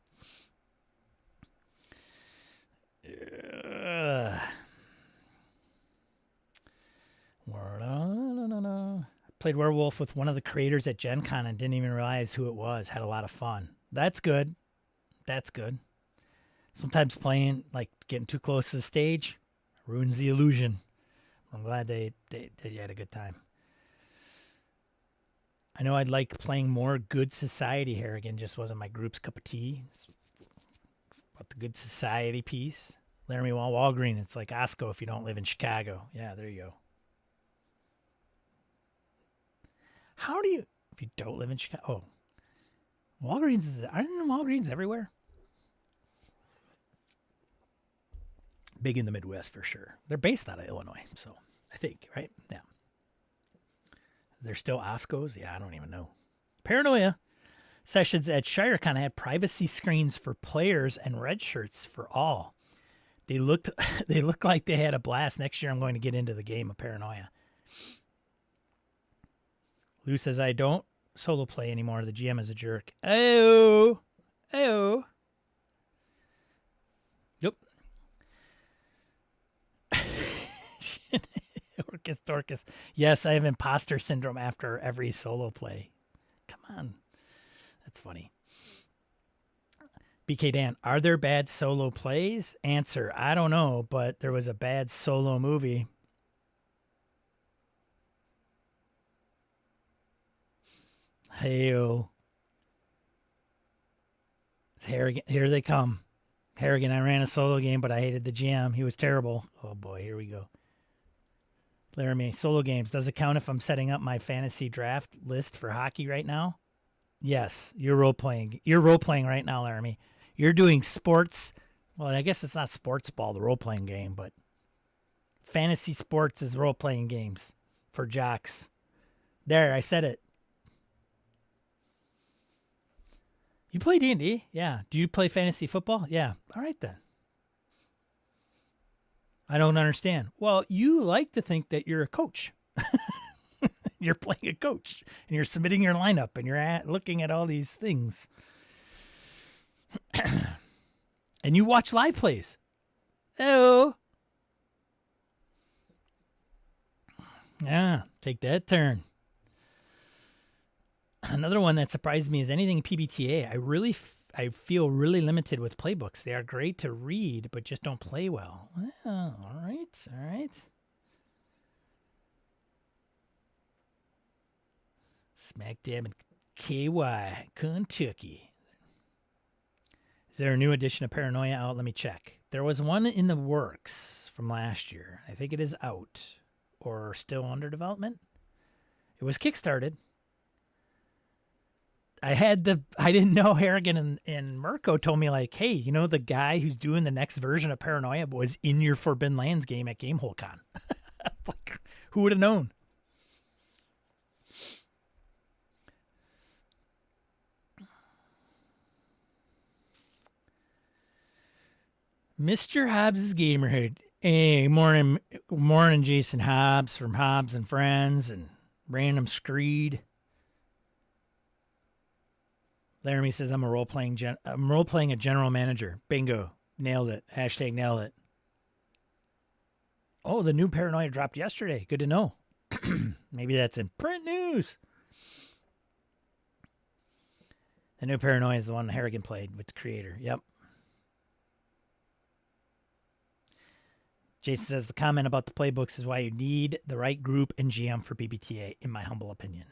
Played Werewolf with one of the creators at Gen Con and didn't even realize who it was. Had a lot of fun. That's good. That's good. Sometimes playing, like getting too close to the stage, ruins the illusion. I'm glad they had a good time. I know I'd like playing more Good Society. Harrigan just wasn't my group's cup of tea. It's about the Good Society piece. Laramie Walgreen, it's like Osco if you don't live in Chicago. Yeah, there you go. How do you, if you don't live in Chicago? Oh, Walgreens aren't Walgreens everywhere? Big in the Midwest for sure. They're based out of Illinois, so I think, right? Yeah. They're still Oscos? Yeah, I don't even know. Paranoia sessions at ShireCon had privacy screens for players and red shirts for all. They looked like they had a blast. Next year I'm going to get into the game of Paranoia. Lou says, I don't solo play anymore. The GM is a jerk. Oh. Yep. Dorcas. Yes, I have imposter syndrome after every solo play. Come on. That's funny. BK Dan, are there bad solo plays? Answer, I don't know, but there was a bad solo movie. Hey-o. Harrigan, here they come. Harrigan, I ran a solo game, but I hated the GM. He was terrible. Oh, boy, here we go. Laramie, solo games. Does it count if I'm setting up my fantasy draft list for hockey right now? Yes, you're role-playing. You're role-playing right now, Laramie. You're doing sports. Well, I guess it's not sports ball, the role-playing game, but fantasy sports is role-playing games for jocks. There, I said it. You play D&D? Yeah. Do you play fantasy football? Yeah. All right, then. I don't understand. Well, you like to think that you're a coach. You're playing a coach, and you're submitting your lineup, and you're looking at all these things. And you watch live plays. Oh. Yeah, take that turn. Another one that surprised me is anything PBTA. I feel really limited with playbooks. They are great to read, but just don't play well. Well, all right. Smack dab in KY, Kentucky. Is there a new edition of Paranoia out? Let me check. There was one in the works from last year. I think it is out or still under development. It was kickstarted. I didn't know. Harrigan and Mirko told me, like, hey, you know, the guy who's doing the next version of Paranoia was in your Forbidden Lands game at GameholeCon. Like, who would have known? Mr. Hobbs' Gamerhood. Hey, morning, Jason Hobbs from Hobbs and Friends and Random Screed. Laramie says I'm role playing a general manager. Bingo. Nailed it. Hashtag nailed it. Oh, the new Paranoia dropped yesterday. Good to know. Maybe that's in print news. The new Paranoia is the one Harrigan played with the creator. Yep. Jason says the comment about the playbooks is why you need the right group and GM for BBTA, in my humble opinion.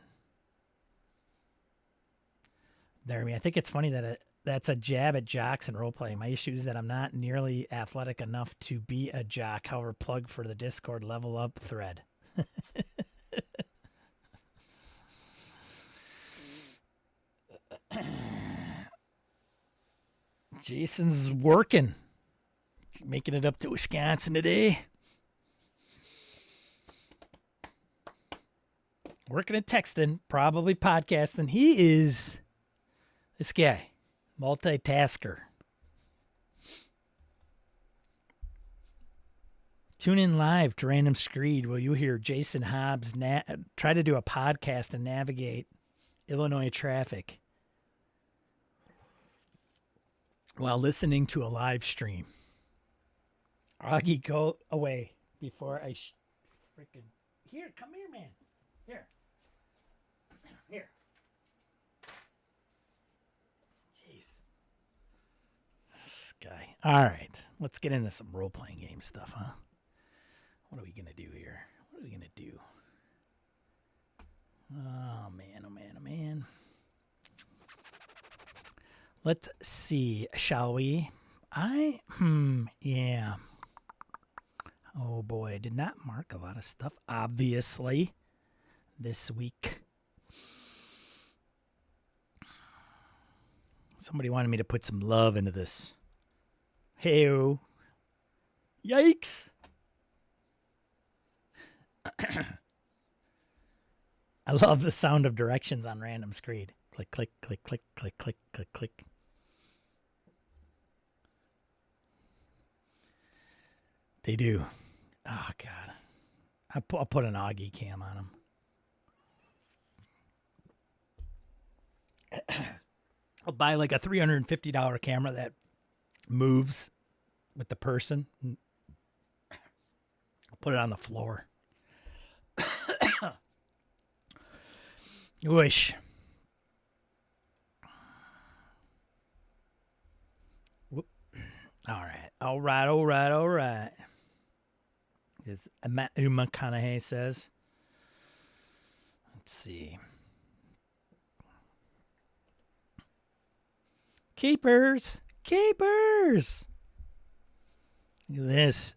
Jeremy, I think it's funny that that's a jab at jocks and role-playing. My issue is that I'm not nearly athletic enough to be a jock. However, plug for the Discord level up thread. Jason's working. Making it up to Wisconsin today. Working and texting, probably podcasting. He is this guy, multitasker. Tune in live to Random Screed where you hear Jason Hobbs try to do a podcast and navigate Illinois traffic while listening to a live stream. Augie, go away before I freaking... Here, come here, man. Here. Here. Jeez. This guy. All right. Let's get into some role-playing game stuff, huh? What are we going to do here? What are we going to do? Oh, man, oh, man, oh, man. Let's see. Shall we? Yeah. Oh boy, I did not mark a lot of stuff, obviously, this week. Somebody wanted me to put some love into this. Hey-o. Yikes. I love the sound of directions on Random Screed. Click, click, click, click, click, click, click, click. They do. Oh, God. I'll put an Augie cam on them. I'll buy like a $350 camera that moves with the person. I'll put it on the floor. Wish. Whoop. All right. As Matthew McConaughey says. Let's see. Keepers. Look at this.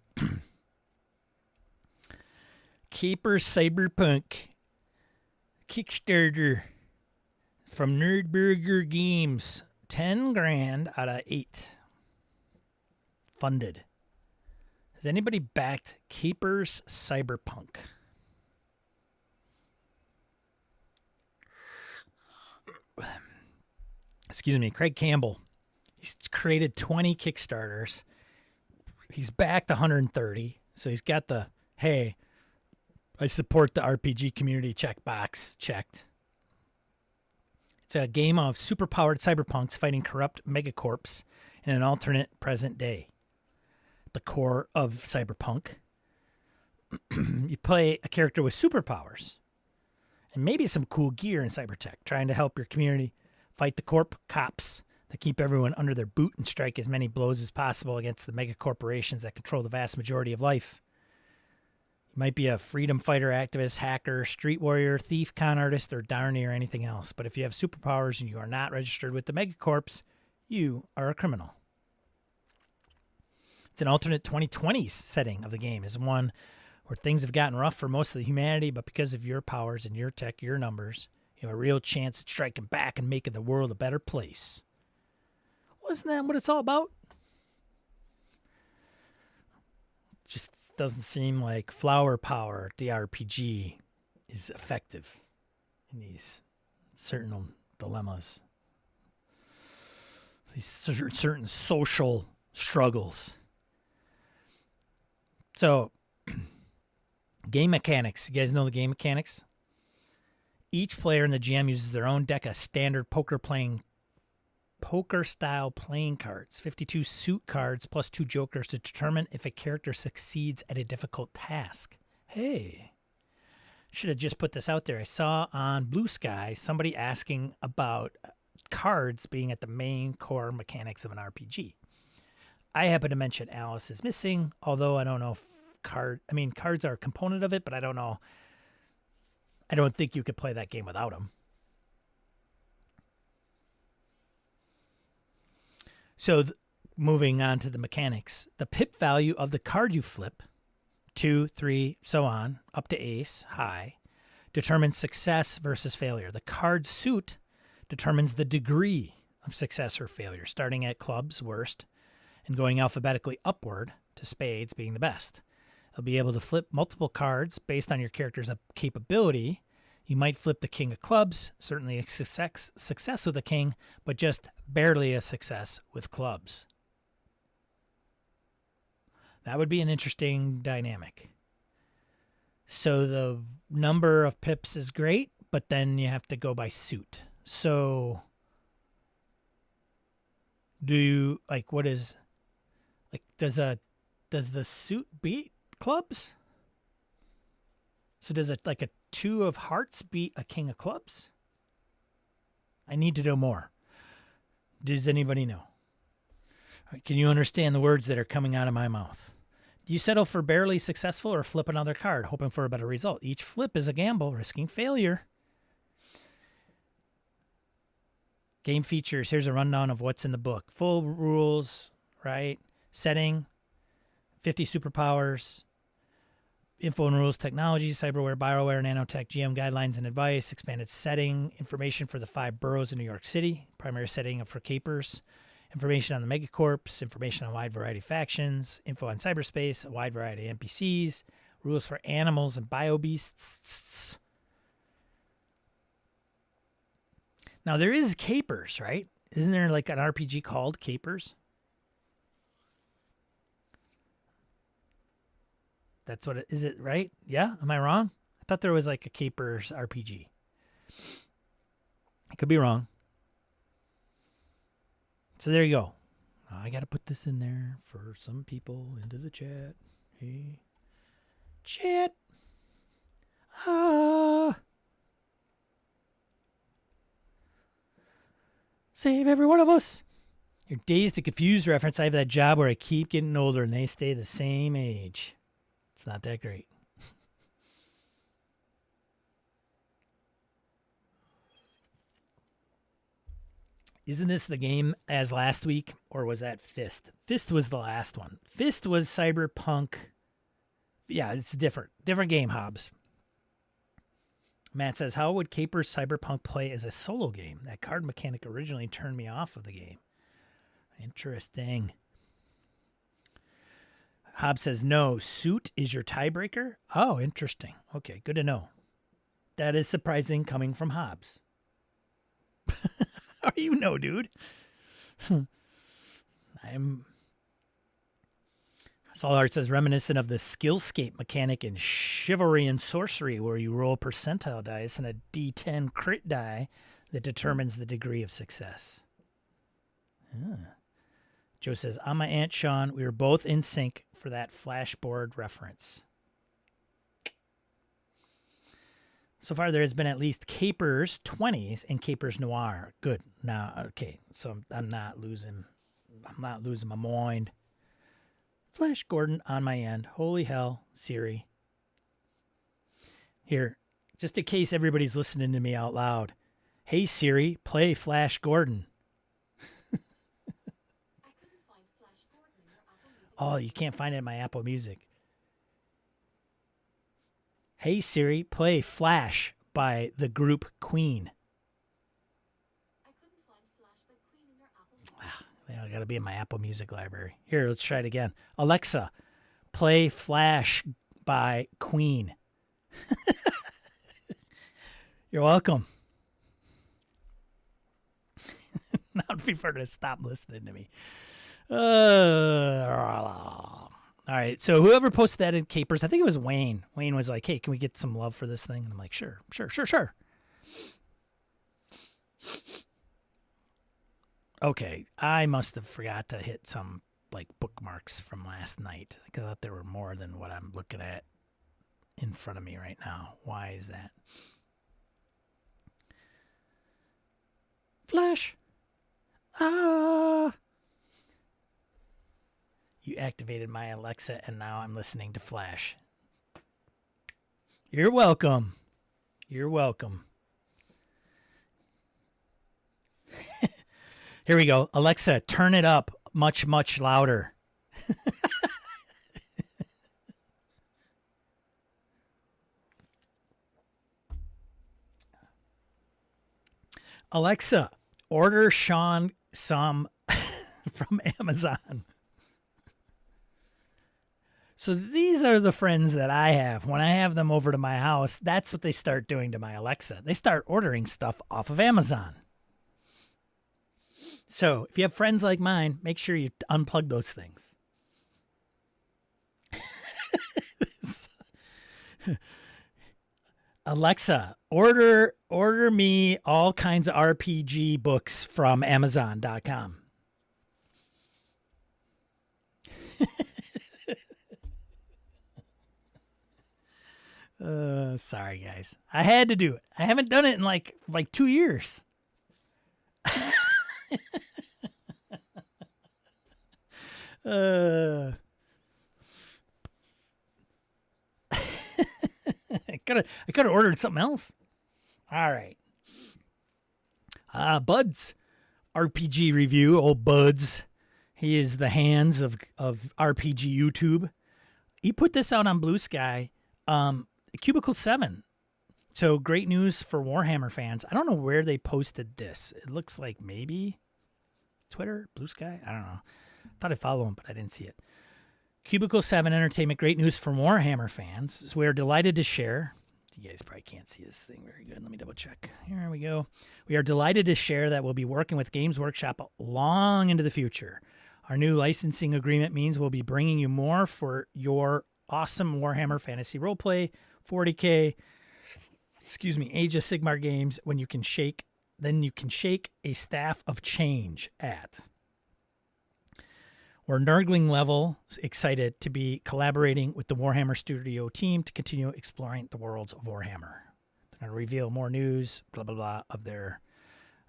Keepers Cyberpunk Kickstarter from Nerdburger Games. 10 grand out of 8. Funded. Has anybody backed Keepers Cyberpunk? Excuse me, Craig Campbell. He's created 20 Kickstarters. He's backed 130. So he's got the, hey, I support the RPG community checkbox checked. It's a game of superpowered cyberpunks fighting corrupt megacorps in an alternate present day. The core of cyberpunk, you play a character with superpowers and maybe some cool gear in cybertech, trying to help your community fight the corp cops that keep everyone under their boot and strike as many blows as possible against the mega corporations that control the vast majority of life. You might be a freedom fighter, activist, hacker, street warrior, thief, con artist, or darn near anything else. But if you have superpowers and you are not registered with the megacorps, you are a criminal. It's an alternate 2020s setting of the game. Is one where things have gotten rough for most of the humanity, but because of your powers and your tech, your numbers, you have a real chance at striking back and making the world a better place. Wasn't that what it's all about? Just doesn't seem like flower power, the RPG, is effective in these certain dilemmas. These certain social struggles. So, game mechanics. You guys know the game mechanics? Each player in the GM uses their own deck of standard poker-style playing cards, 52 suit cards plus 2 jokers to determine if a character succeeds at a difficult task. Hey, should have just put this out there. I saw on Blue Sky somebody asking about cards being at the main core mechanics of an RPG. I happen to mention Alice is missing, although I don't know card. I mean, cards are a component of it, but I don't know. I don't think you could play that game without them. So moving on to the mechanics, the pip value of the card you flip, 2, 3, so on, up to ace, high, determines success versus failure. The card suit determines the degree of success or failure, starting at clubs, worst, and going alphabetically upward to spades being the best. You'll be able to flip multiple cards based on your character's capability. You might flip the king of clubs, certainly a success with the king, but just barely a success with clubs. That would be an interesting dynamic. So the number of pips is great, but then you have to go by suit. So do you, like, what is, like, does the suit beat clubs? So does it, like, a 2 of hearts beat a king of clubs? I need to know more. Does anybody know? Can you understand the words that are coming out of my mouth? Do you settle for barely successful or flip another card, hoping for a better result? Each flip is a gamble, risking failure. Game features. Here's a rundown of what's in the book. Full rules, right? Setting, 50 superpowers, info and rules, technology, cyberware, bioware, nanotech, GM guidelines and advice, expanded setting, information for the 5 boroughs in New York City, primary setting for capers, information on the megacorps, information on a wide variety of factions, info on cyberspace, a wide variety of NPCs, rules for animals and biobeasts. Now, there is capers, right? Isn't there like an RPG called Capers? That's what it is, it right? Yeah, am I wrong? I thought there was like a Capers RPG. I could be wrong. So there you go. I got to put this in there for some people into the chat. Hey, chat. Save every one of us. Your Dazed and Confused reference. I have that job where I keep getting older and they stay the same age. It's not that great. Isn't this the game as last week, or was that Fist? Fist was the last one. Fist was Cyberpunk. Yeah, it's different. Different game, Hobbs. Matt says, how would Capers Cyberpunk play as a solo game? That card mechanic originally turned me off of the game. Interesting. Hobbs says, no, suit is your tiebreaker? Oh, interesting. Okay, good to know. That is surprising coming from Hobbs. How do you know, dude? Solart says, reminiscent of the skillscape mechanic in Chivalry and Sorcery, where you roll percentile dice and a D10 crit die that determines the degree of success. Joe says, I'm my Aunt Sean. We were both in sync for that flashboard reference. So far, there has been at least Capers 20s and Capers Noir. Good. Now, okay, so I'm not losing my mind. Flash Gordon on my end. Holy hell, Siri. Here, just in case everybody's listening to me out loud. Hey, Siri, play Flash Gordon. Oh, you can't find it in my Apple Music. Hey, Siri, play Flash by the group Queen. I couldn't find Flash by Queen in your Apple Music. I got to be in my Apple Music library. Here, let's try it again. Alexa, play Flash by Queen. You're welcome. Now it'd be for her to stop listening to me. All right, so whoever posted that in Capers, I think it was Wayne. Wayne was like, hey, can we get some love for this thing? And I'm like, sure. Okay, I must have forgot to hit some like bookmarks from last night. I thought there were more than what I'm looking at in front of me right now. Why is that? Flash. You activated my Alexa, and now I'm listening to Flash. You're welcome. You're welcome. Here we go. Alexa, turn it up much, much louder. Alexa, order Sean some from Amazon. So these are the friends that I have. When I have them over to my house, that's what they start doing to my Alexa. They start ordering stuff off of Amazon. So if you have friends like mine, make sure you unplug those things. Alexa, order me all kinds of RPG books from Amazon.com. Sorry guys, I had to do it. I haven't done it in like 2 years. I could have ordered something else. All right. Bud's RPG review. Old Bud's. He is the hands of RPG YouTube. He put this out on Blue Sky. Cubicle 7. So great news for Warhammer fans. I don't know where they posted this. It looks like maybe Twitter, Blue Sky. I don't know. I thought I followed him, but I didn't see it. Cubicle 7 Entertainment, great news for Warhammer fans. So we're delighted to share. You guys probably can't see this thing very good. Let me double check. Here we go. We are delighted to share that we'll be working with Games Workshop long into the future. Our new licensing agreement means we'll be bringing you more for your awesome Warhammer Fantasy Roleplay, 40K, Age of Sigmar games when you can shake a staff of change at. We're nerdling level excited to be collaborating with the Warhammer Studio team to continue exploring the worlds of Warhammer. They're going to reveal more news, blah, blah, blah, of their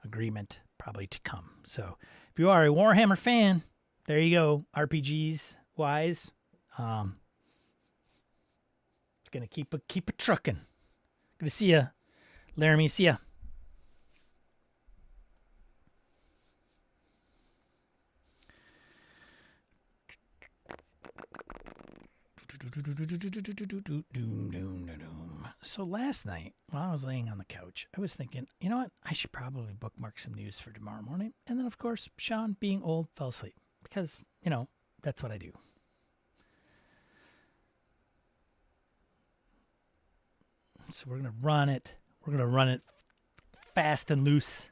agreement probably to come. So if you are a Warhammer fan, there you go, RPGs wise. It's going to keep it trucking. Good to see you, Laramie. See ya. So last night, while I was laying on the couch, I was thinking, you know what? I should probably bookmark some news for tomorrow morning. And then, of course, Sean, being old, fell asleep. Because, that's what I do. So we're going to run it. We're going to run it fast and loose.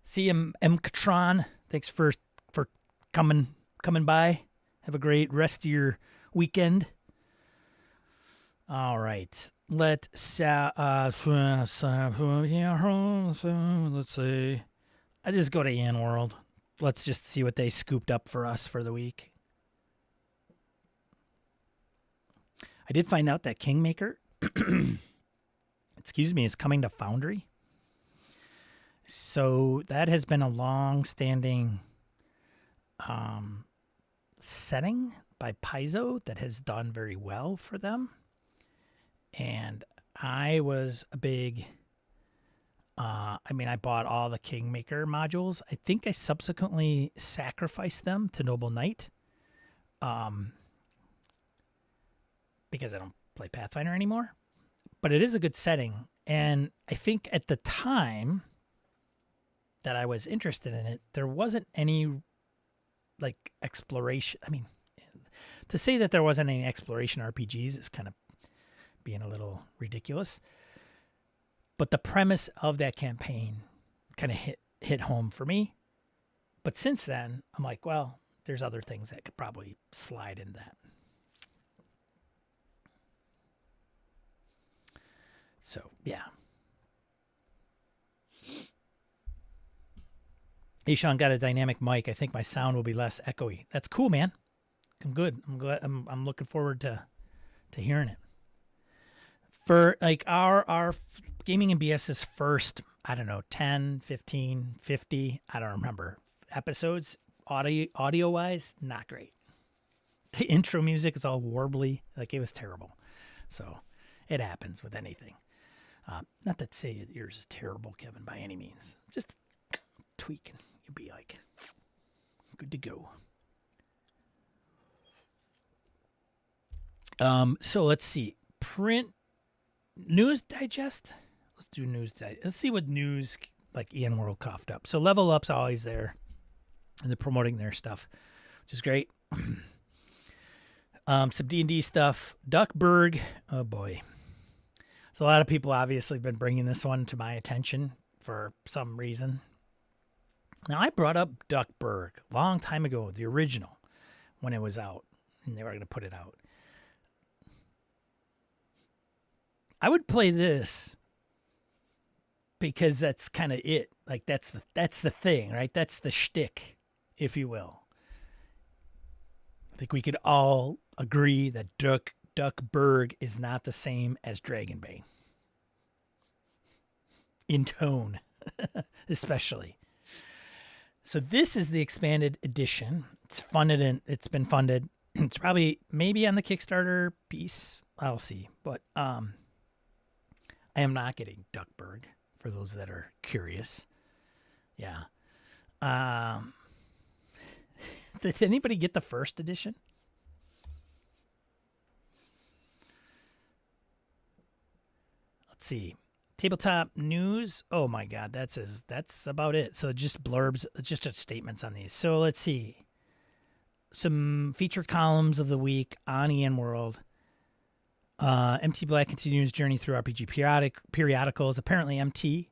See you, Mkatron. Thanks for coming by. Have a great rest of your weekend. All right. Let's see. I just go to Yan World. Let's just see what they scooped up for us for the week. I did find out that Kingmaker, is coming to Foundry. So that has been a long-standing setting by Paizo that has done very well for them. And I was a big... I bought all the Kingmaker modules. I think I subsequently sacrificed them to Noble Knight. Because I don't play Pathfinder anymore. But it is a good setting. And I think at the time that I was interested in it, there wasn't any exploration. To say that there wasn't any exploration RPGs is kind of being a little ridiculous. But the premise of that campaign kind of hit home for me. But since then, I'm like, well, there's other things that could probably slide into that. So, yeah. Hey, Sean, got a dynamic mic. I think my sound will be less echoey. That's cool, man. I'm good. I'm glad. I'm looking forward to hearing it. For our Gaming and BS's first, 10, 15, 50, I don't remember, episodes, audio wise, not great. The intro music is all warbly, like it was terrible. So it happens with anything. Not that say yours is terrible, Kevin, by any means. Just tweak and you'll be like good to go. So let's see. Print news digest. Let's do news digest. Let's see what news like Ian World coughed up. So Level Up's always there, and they're promoting their stuff, which is great. Some D&D stuff. Duckburg. Oh boy. So a lot of people obviously have been bringing this one to my attention for some reason. Now I brought up Duckburg a long time ago, the original, when it was out, and they were going to put it out. I would play this because that's kind of it. Like that's the thing, right? That's the shtick, if you will. I think we could all agree that Duckburg is not the same as Dragonbane. In tone, especially. So this is the expanded edition. It's funded and it's been funded. It's probably maybe on the Kickstarter piece. I'll see. But I am not getting Duckburg for those that are curious. Yeah. Did anybody get the first edition? Let's see. Tabletop news. Oh my God, that's about it. So just blurbs, just statements on these. So let's see. Some featured columns of the week on Ian World. MT Black continues journey through RPG periodicals. Apparently MT,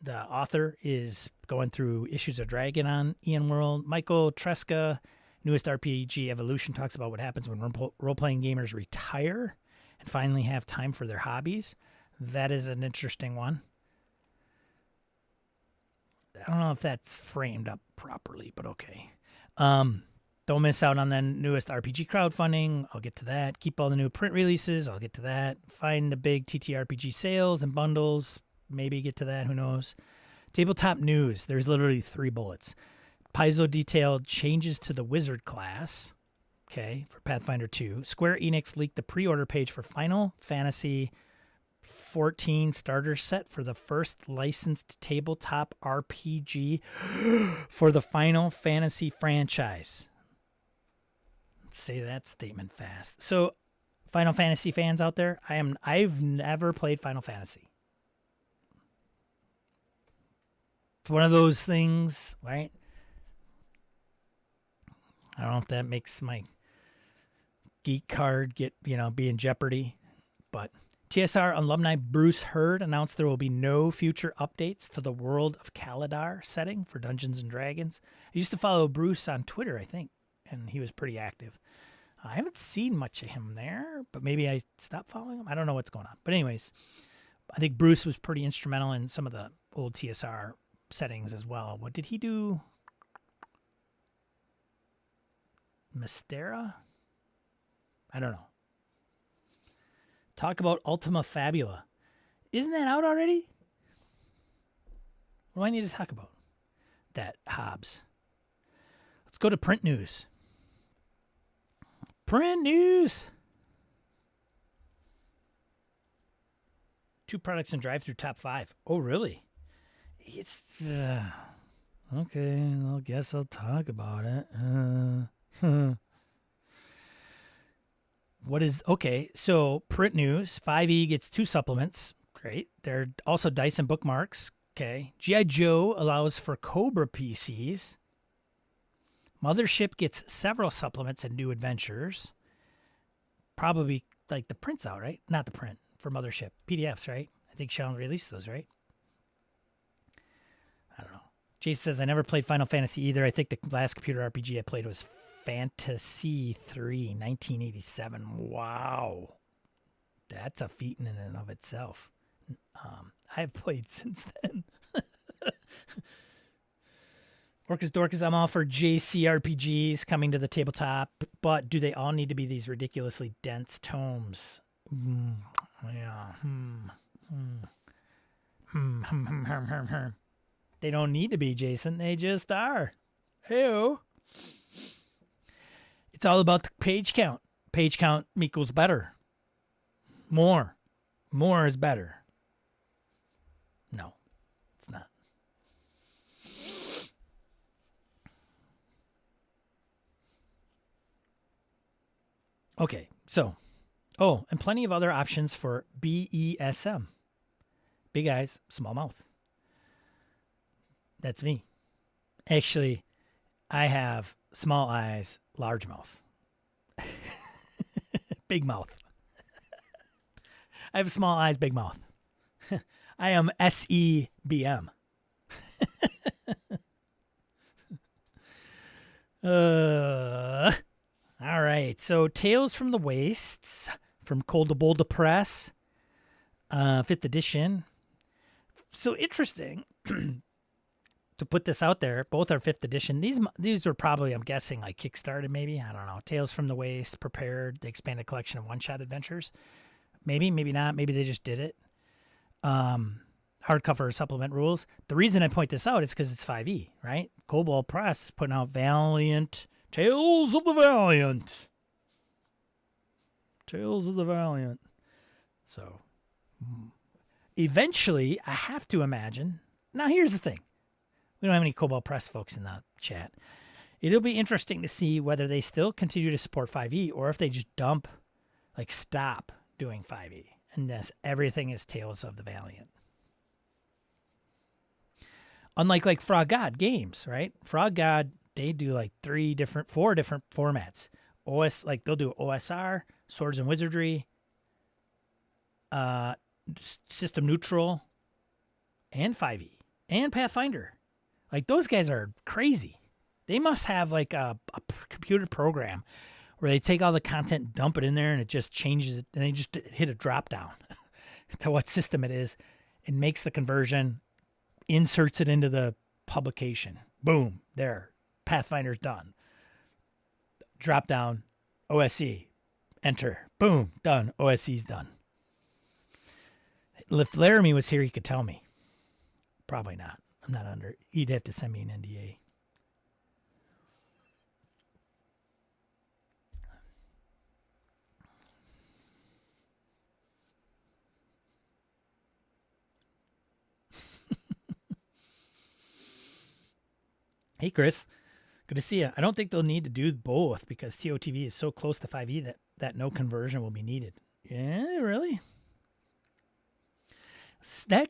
the author, is going through Issues of Dragon on Ian World. Michael Tresca, newest RPG Evolution, talks about what happens when role-playing gamers retire and finally have time for their hobbies. That is an interesting one. I don't know if that's framed up properly, but okay. Don't miss out on the newest RPG crowdfunding. I'll get to that. Keep all the new print releases. I'll get to that. Find the big TTRPG sales and bundles. Maybe get to that. Who knows? Tabletop news. There's literally 3 bullets. Paizo detailed changes to the wizard class. Okay, for Pathfinder 2. Square Enix leaked the pre-order page for Final Fantasy 14 starter set for the first licensed tabletop RPG for the Final Fantasy franchise. Say that statement fast. So, Final Fantasy fans out there, I've never played Final Fantasy. It's one of those things, right? I don't know if that makes my geek card be in jeopardy, but TSR alumni Bruce Hurd announced there will be no future updates to the World of Kaladar setting for Dungeons & Dragons. I used to follow Bruce on Twitter, I think, and he was pretty active. I haven't seen much of him there, but maybe I stopped following him. I don't know what's going on. But anyways, I think Bruce was pretty instrumental in some of the old TSR settings as well. What did he do? Mystera? I don't know. Talk about Ultima Fabula. Isn't that out already? What do I need to talk about? That, Hobbs. Let's go to print news. Print news. 2 products in drive-through top 5. Oh, really? It's okay. I guess I'll talk about it. What is okay? So print news. 5e gets 2 supplements. Great. They're also dice and bookmarks. Okay. G.I. Joe allows for Cobra PCs. Mothership gets several supplements and new adventures. Probably like the print's out, right? Not the print for Mothership. PDFs, right? I think Sean released those, right? I don't know. Jason says, I never played Final Fantasy either. I think the last computer RPG I played was Fantasy 3, 1987. Wow. That's a feat in and of itself. I've played since then. Orcus Dorcas, I'm all for JCRPGs coming to the tabletop, but do they all need to be these ridiculously dense tomes? Yeah. They don't need to be, Jason. They just are. Hey-o. It's all about the page count. Page count equals better. More. More is better. No, it's not. Okay, so, and plenty of other options for BESM. Big eyes, small mouth. That's me. Actually, I have small eyes, large mouth. Big mouth. I have small eyes, big mouth. I am SEBM. All right. So Tales from the Wastes from Cold to Bold to Press, 5th edition. So interesting to put this out there. Both are 5th edition. These are probably, I'm guessing, like Kickstarted maybe. I don't know. Tales from the Waste, prepared, the expanded collection of one-shot adventures. Maybe, maybe not. Maybe they just did it. Hardcover supplement rules. The reason I point this out is because it's 5e, right? Cobalt Press putting out Valiant. Tales of the Valiant. Tales of the Valiant. So, eventually, I have to imagine. Now, here's the thing. We don't have any Cobalt Press folks in the chat. It'll be interesting to see whether they still continue to support 5e or if they just stop doing 5e. And yes, everything is Tales of the Valiant. Unlike like Frog God games, right? Frog God, they do like 4 different formats. They'll do OSR, Swords and Wizardry, System Neutral, and 5e, and Pathfinder. Like those guys are crazy. They must have like a computer program where they take all the content, dump it in there, and it just changes it, and they just hit a drop down to what system it is, and makes the conversion, inserts it into the publication. Boom, there. Pathfinder's done. Drop down, OSE, enter. Boom, done. OSE's done. If Laramie was here, he could tell me. Probably not. I'm not under. He'd have to send me an NDA. Hey, Chris. Good to see you. I don't think they'll need to do both because TOTV is so close to 5e that no conversion will be needed. Yeah, really? That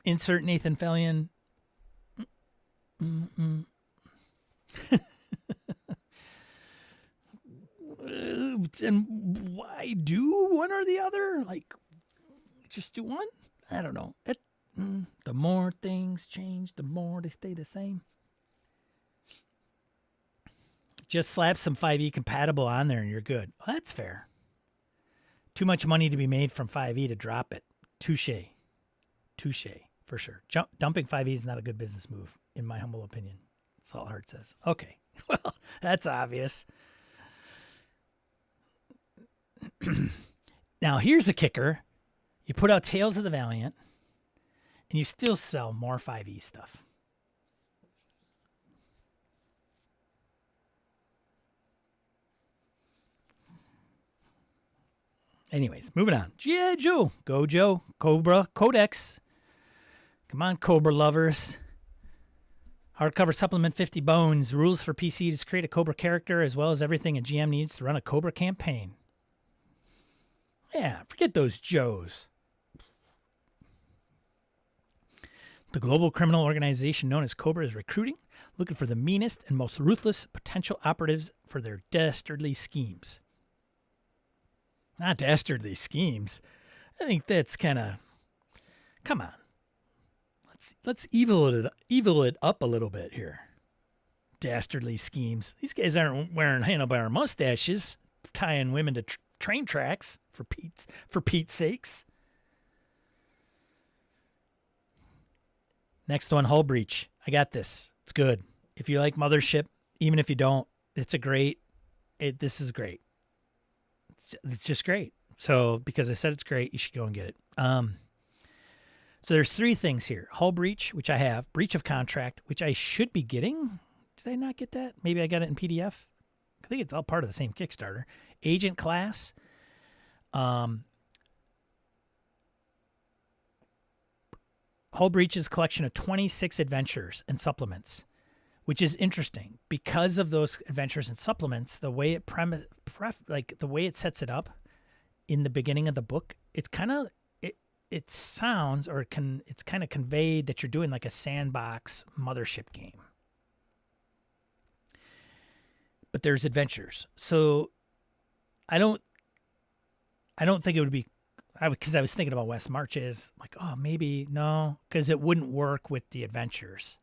insert Nathan Fillion. And why do one or the other? Like, just do one? I don't know. The more things change, the more they stay the same. Just slap some 5e compatible on there and you're good. Well, that's fair. Too much money to be made from 5e to drop it. Touche. Touche, for sure. Dumping 5e is not a good business move, in my humble opinion. Saltheart says. Okay, well, that's obvious. Now, here's a kicker. You put out Tales of the Valiant, and you still sell more 5e stuff. Anyways, moving on. G.I. Joe. Gojo. Cobra. Codex. Come on, Cobra lovers. Hardcover supplement 50 bones. Rules for PC to create a Cobra character as well as everything a GM needs to run a Cobra campaign. Yeah, forget those Joes. The global criminal organization known as Cobra is recruiting, looking for the meanest and most ruthless potential operatives for their dastardly schemes. Not dastardly schemes. I think that's kind of... Come on. Let's evil it up a little bit here. Dastardly schemes. These guys aren't wearing handlebar mustaches, tying women to train tracks for Pete's sakes. Next one, Hull Breach. I got this. It's good. If you like Mothership, even if you don't, this is great. It's just great. So because I said it's great, you should go and get it. So there's 3 things here. Hull breach, which I have. Breach of contract, which I should be getting. Did I not get that? Maybe I got it in PDF. I think it's all part of the same Kickstarter. Agent class. Hull Breach's collection of 26 adventures and supplements, which is interesting because of those adventures and supplements. The way it the way it sets it up in the beginning of the book, it's kind of it sounds or it's kind of conveyed that you're doing like a sandbox mothership game. But there's adventures, so I don't think it would be. Because I was thinking about West Marches, like, oh, maybe no, because it wouldn't work with the adventures.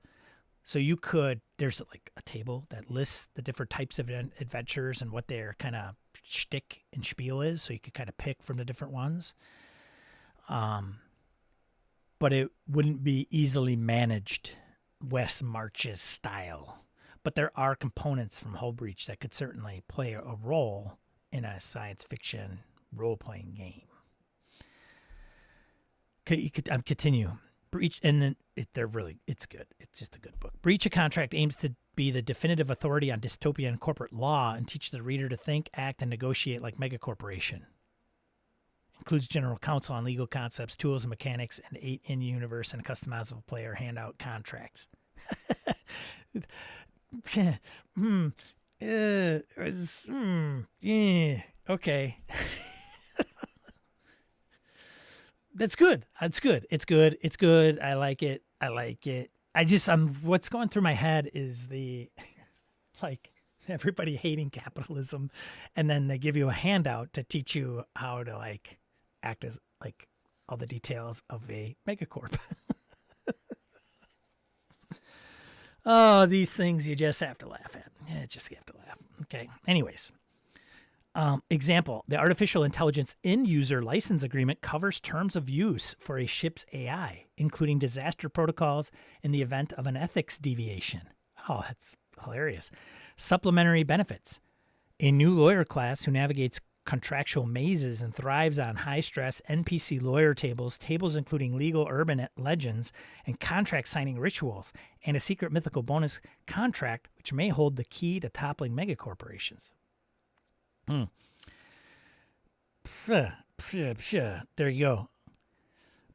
So you could, there's like a table that lists the different types of adventures and what their kind of shtick and spiel is. So you could kind of pick from the different ones. But it wouldn't be easily managed West Marches style. But there are components from Hull Breach that could certainly play a role in a science fiction role-playing game. Continue. Breach, and then it's good. It's just a good book. Breach of Contract aims to be the definitive authority on dystopia and corporate law and teach the reader to think, act, and negotiate like megacorporation. Includes general counsel on legal concepts, tools and mechanics, and 8 in-universe and customizable player handout contracts. Yeah, okay. That's good. That's good. It's good. It's good. I like it. I like it. What's going through my head is like everybody hating capitalism. And then they give you a handout to teach you how to like act as like all the details of a megacorp. Oh, these things you just have to laugh at. Yeah, just have to laugh. Okay. Anyways. Example, the artificial intelligence end-user license agreement covers terms of use for a ship's AI, including disaster protocols in the event of an ethics deviation. Oh, that's hilarious. Supplementary benefits. A new lawyer class who navigates contractual mazes and thrives on high-stress NPC lawyer tables including legal urban legends and contract signing rituals, and a secret mythical bonus contract which may hold the key to toppling megacorporations. There you go.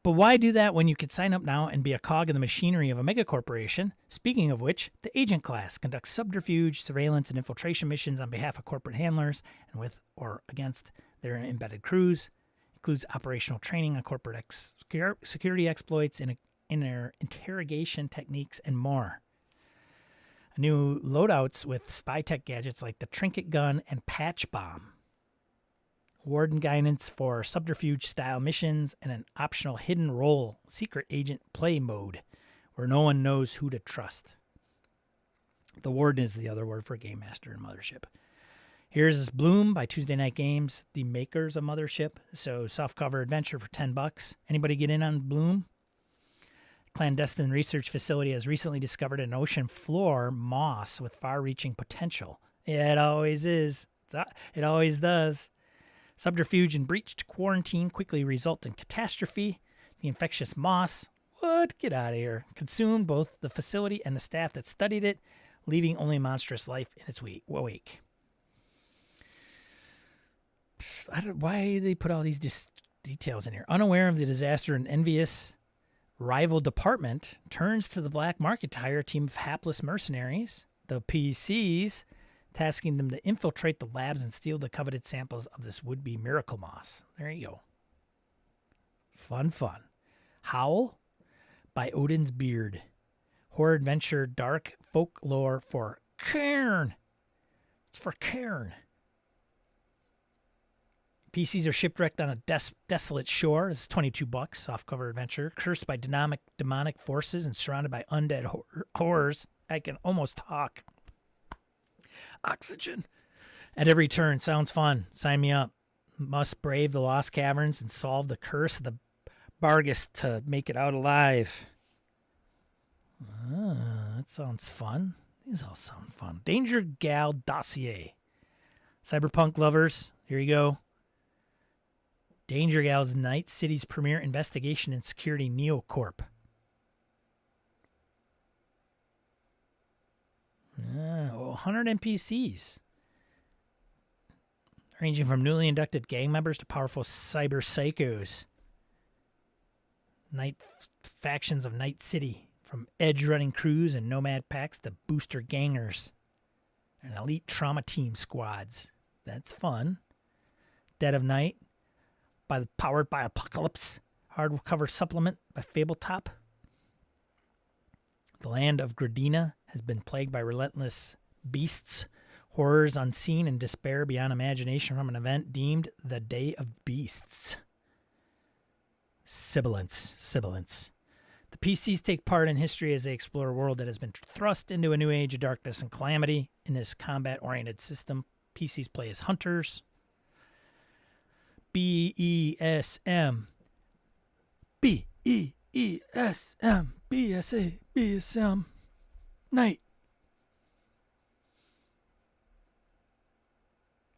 But why do that when you could sign up now and be a cog in the machinery of a megacorporation? Speaking of which, the agent class conducts subterfuge, surveillance, and infiltration missions on behalf of corporate handlers and with or against their embedded crews. Includes operational training on corporate security exploits and interrogation techniques and more. New loadouts with spy tech gadgets like the Trinket Gun and Patch Bomb. Warden guidance for subterfuge-style missions and an optional hidden role secret agent play mode where no one knows who to trust. The Warden is the other word for Game Master and Mothership. Here's Bloom by Tuesday Night Games, the makers of Mothership. So softcover adventure for $10. Anybody get in on Bloom? Clandestine research facility has recently discovered an ocean floor moss with far-reaching potential. Yeah, it always is. It always does. Subterfuge and breached quarantine quickly result in catastrophe. The infectious moss, get out of here, consumed both the facility and the staff that studied it, leaving only monstrous life in its wake. Why they put all these details in here? Unaware of the disaster and envious rival department turns to the black market to hire a team of hapless mercenaries, the PCs, tasking them to infiltrate the labs and steal the coveted samples of this would-be miracle moss. There you go. Fun. Howl by Odin's Beard. Horror adventure, dark folklore for Cairn. It's for Cairn. PCs are shipwrecked on a desolate shore. It's $22. Softcover adventure. Cursed by demonic forces and surrounded by undead horrors. I can almost talk. Oxygen. At every turn. Sounds fun. Sign me up. Must brave the lost caverns and solve the curse of the Bargus to make it out alive. That sounds fun. These all sound fun. Danger Gal Dossier. Cyberpunk lovers. Here you go. Danger Gals Night City's premier investigation and security neocorp. 100 NPCs. Ranging from newly inducted gang members to powerful cyber psychos. Night factions of Night City. From edge-running crews and nomad packs to booster gangers. And elite trauma team squads. That's fun. Dead of Night. Powered by Apocalypse. Hardcover supplement by Tabletop. The land of Gradina has been plagued by relentless beasts. Horrors unseen and despair beyond imagination from an event deemed the Day of Beasts. Sibilance. The PCs take part in history as they explore a world that has been thrust into a new age of darkness and calamity. In this combat-oriented system, PCs play as hunters. BESM. BEESM. BSM. Night.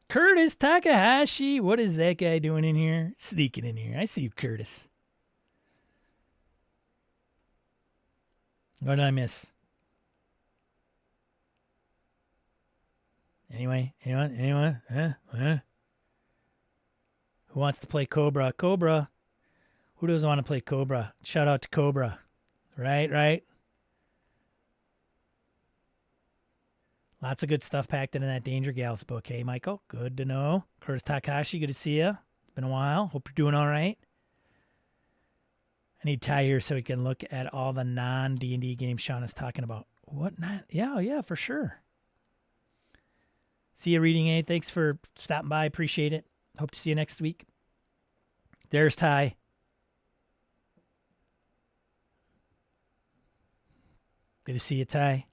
Curtis Takahashi. What is that guy doing in here? Sneaking in here. I see you, Curtis. What did I miss? Anyone? Huh? Who wants to play Cobra? Cobra. Who doesn't want to play Cobra? Shout out to Cobra. Right? Lots of good stuff packed into that Danger Gals book. Hey, Michael. Good to know. Curtis Takahashi, good to see you. It's been a while. Hope you're doing all right. I need Ty here so we can look at all the non-D&D games Sean is talking about. What not? Yeah, for sure. See you, Reading A. Thanks for stopping by. Appreciate it. Hope to see you next week. There's Ty. Good to see you, Ty.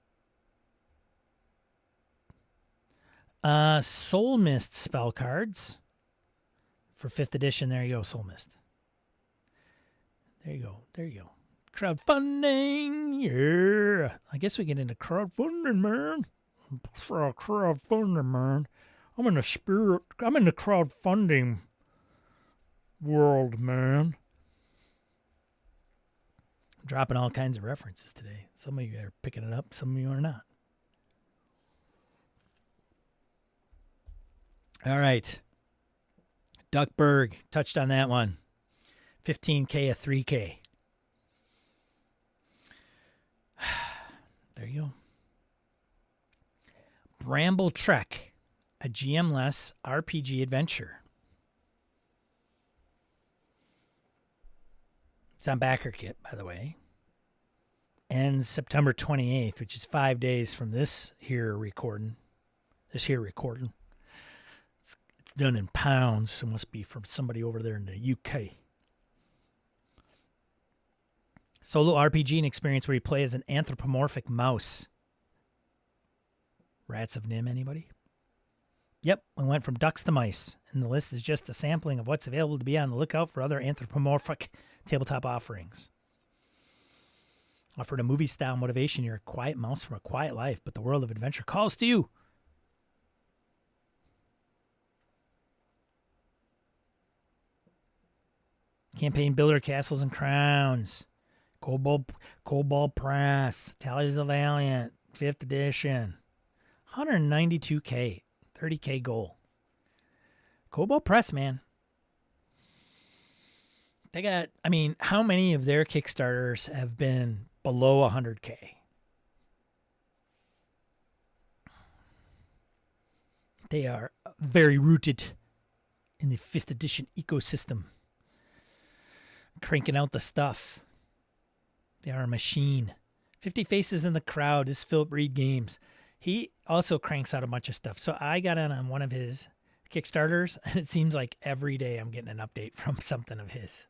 Soul Mist spell cards for 5th edition. There you go, Soul Mist. There you go. Crowdfunding. Yeah. I guess we get into crowdfunding, man. Crowdfunding, man. I'm in the crowdfunding world, man. I'm dropping all kinds of references today. Some of you are picking it up. Some of you are not. All right. Duckburg. Touched on that one. 15K a 3K. There you go. Bramble Trek, a GM-less RPG adventure. It's on BackerKit, by the way. Ends September 28th, which is 5 days from this here recording. It's done in pounds, so it must be from somebody over there in the UK. Solo RPG, an experience where you play as an anthropomorphic mouse. Rats of Nim, anybody? Yep, we went from ducks to mice, and the list is just a sampling of what's available to be on the lookout for other anthropomorphic tabletop offerings. Offered a movie-style motivation, you're a quiet mouse from a quiet life, but the world of adventure calls to you. Campaign builder, castles and crowns. Cobalt Press, Tallies of Valiant, 5th edition. 192K, 30K goal. Cobalt Press, man. They got, how many of their Kickstarters have been below 100K? They are very rooted in the 5th edition ecosystem. Cranking out the stuff. They are a machine. 50 Faces in the Crowd is Philip Reed Games. He also cranks out a bunch of stuff. So I got on one of his Kickstarters, and it seems like every day I'm getting an update from something of his.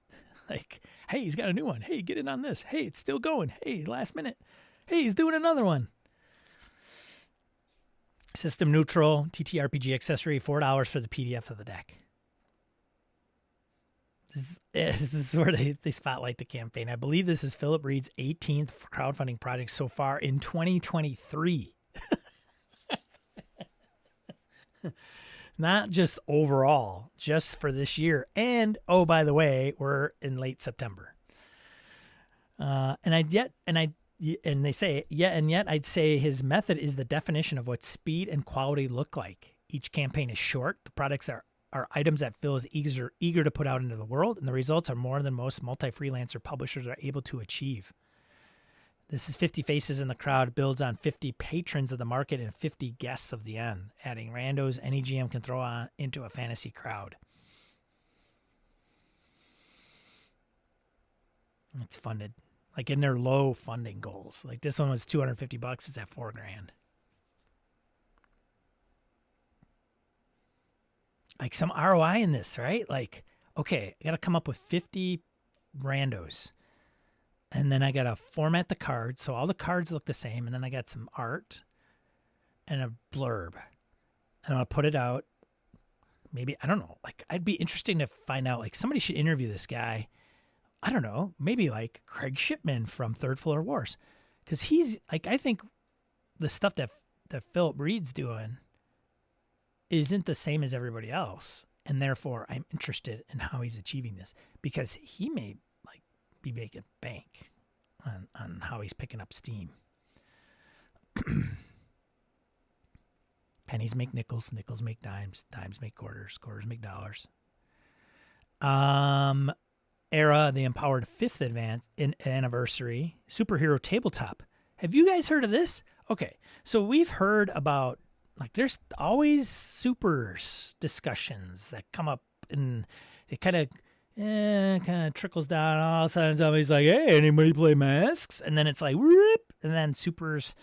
Like, hey, he's got a new one. Hey, get in on this. Hey, it's still going. Hey, last minute. Hey, he's doing another one. System neutral, TTRPG accessory, $4 for the PDF of the deck. This is where they spotlight the campaign. I believe this is Philip Reed's 18th crowdfunding project so far in 2023. Not just overall, just for this year. And oh, by the way, we're in late September. And they say, yeah, and yet I'd say his method is the definition of what speed and quality look like. Each campaign is short. The products are items that Phil is eager to put out into the world, and the results are more than most multi-freelancer publishers are able to achieve. This is 50 faces in the crowd, builds on 50 patrons of the market and 50 guests of the end, adding randos any GM can throw on into a fantasy crowd. It's funded. Like in their low funding goals. Like this one was $250. It's at $4,000. Like some ROI in this, right? Like, okay, I got to come up with 50 randos. And then I got to format the cards. So all the cards look the same. And then I got some art and a blurb. And I'll put it out. Maybe, I don't know. Like, I'd be interesting to find out. Like, somebody should interview this guy. I don't know. Maybe like Craig Shipman from Third Floor Wars. Because he's, like, I think the stuff that Philip Reed's doing isn't the same as everybody else. And therefore, I'm interested in how he's achieving this. Because he may be making bank on how he's picking up steam. Pennies make nickels, nickels make dimes, dimes make quarters, quarters make dollars. Era, the Empowered 5th anniversary superhero tabletop. Have you guys heard of this? Okay, so we've heard about, like, there's always supers discussions that come up, and they kind of trickles down. All of a sudden somebody's like, hey, anybody play Masks? And then it's like, whoop, and then supers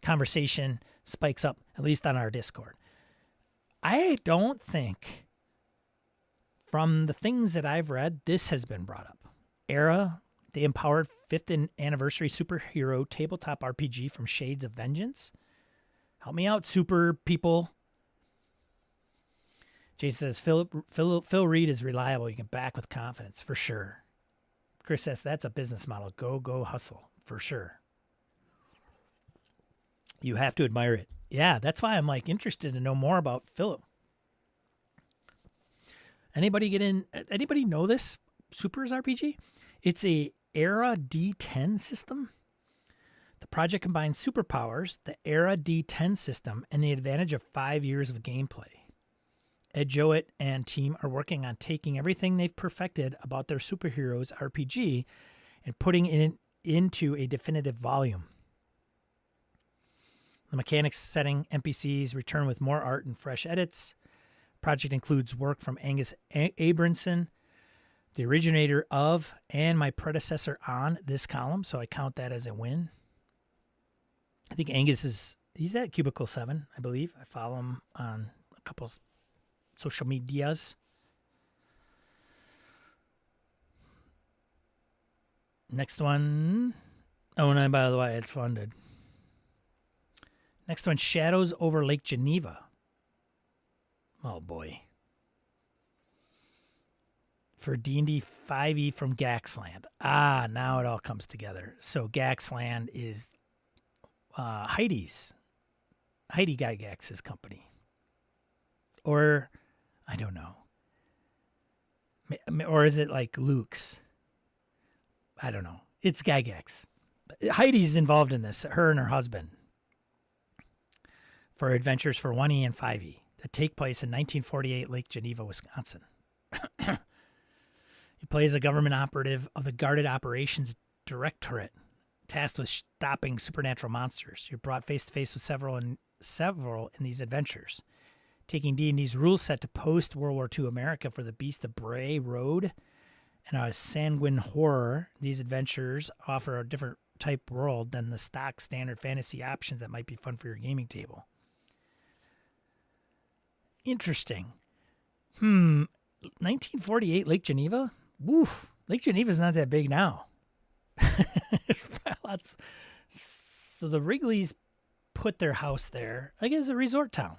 conversation spikes up, at least on our Discord. I don't think, from the things that I've read, this has been brought up. Era, the Empowered 5th anniversary superhero tabletop RPG from Shades of Vengeance. Help me out, super people. Jason says, Phil Reed is reliable. You can back with confidence, for sure. Chris says, that's a business model. Go hustle, for sure. You have to admire it. Yeah, that's why I'm like interested to know more about Philip. Anybody know this Supers RPG? It's a Era D10 system. The project combines superpowers, the Era D10 system, and the advantage of 5 years of gameplay. Ed Jowett and team are working on taking everything they've perfected about their superheroes RPG and putting it into a definitive volume. The mechanics, setting, NPCs return with more art and fresh edits. Project includes work from Angus Abramson, the originator of and my predecessor on this column, so I count that as a win. I think Angus he's at Cubicle 7, I believe. I follow him on a couple social medias. Next one. Oh, and by the way, it's funded. Next one, Shadows over Lake Geneva. Oh, boy. For D&D 5e from Gaxland. Ah, now it all comes together. So Gaxland is Heidi Gygax's company. Or, I don't know. Or is it like Luke's? I don't know. It's Gygax. Heidi's involved in this, her and her husband, for adventures for 1E and 5E that take place in 1948 Lake Geneva, Wisconsin. He plays a government operative of the Guarded Operations Directorate, tasked with stopping supernatural monsters. You're brought face to face with several in these adventures, taking D&D's rule set to post-World War II America for the Beast of Bray Road and a sanguine horror. These adventures offer a different type world than the stock standard fantasy options that might be fun for your gaming table. Interesting. 1948 Lake Geneva? Woof. Lake Geneva's not that big now. So the Wrigley's put their house there. I guess a resort town.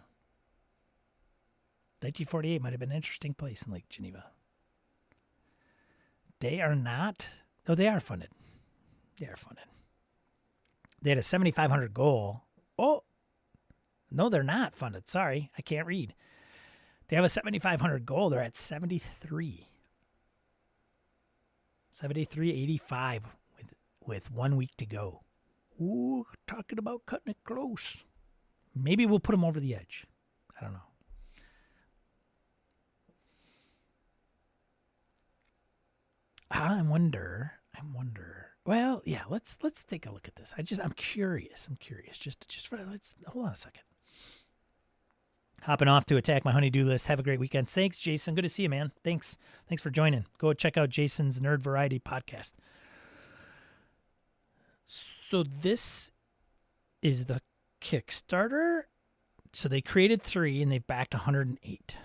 1948 might have been an interesting place in Lake Geneva. They are not. No, they are funded. They are funded. They had a 7,500 goal. Oh, no, they're not funded. Sorry, I can't read. They have a 7,500 goal. They're at 73. 73.85 with 1 week to go. Ooh, talking about cutting it close. Maybe we'll put them over the edge. I don't know. I wonder. Well, yeah, let's take a look at this. I'm curious. Just for let's hold on a second. Hopping off to attack my honey-do list. Have a great weekend. Thanks, Jason. Good to see you, man. Thanks for joining. Go check out Jason's Nerd Variety podcast. So this is the Kickstarter. So they created 3 and they've backed 108.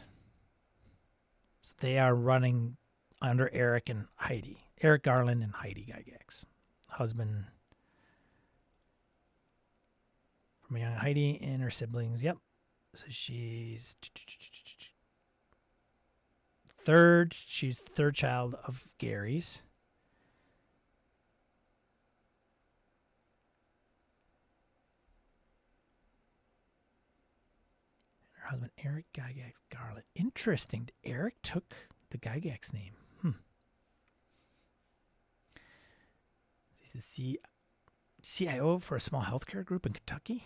So they are running under Eric Garland and Heidi Gygax, husband from young Heidi and her siblings. Yep. So she's third. She's the third child of Gary's. Her husband, Eric Gygax Garland. Interesting. Eric took the Gygax name. He's the CIO for a small healthcare group in Kentucky.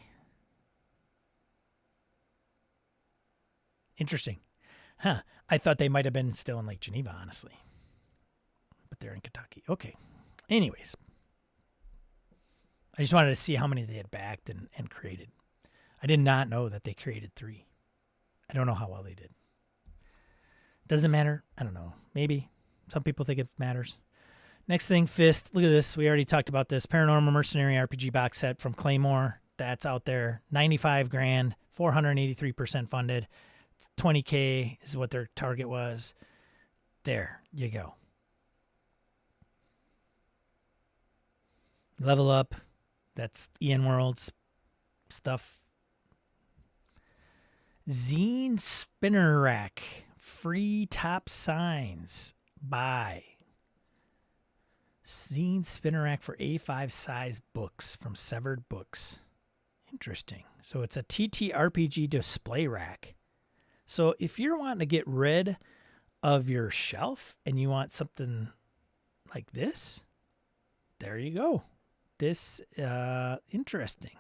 Interesting. Huh. I thought they might have been still in Lake Geneva, honestly. But they're in Kentucky. Okay. Anyways. I just wanted to see how many they had backed and created. I did not know that they created 3. I don't know how well they did. Doesn't matter. I don't know. Maybe. Some people think it matters. Next thing, Fist. Look at this. We already talked about this. Paranormal Mercenary RPG box set from Claymore. That's out there. $95,000. 483% funded. 20K is what their target was. There you go. Level Up. That's Ian World's stuff. Zine Spinner Rack. Free top signs. Buy. Zine Spinner Rack for A5 size books from Severed Books. Interesting. So it's a TTRPG display rack. So if you're wanting to get rid of your shelf and you want something like this, there you go. This, interesting.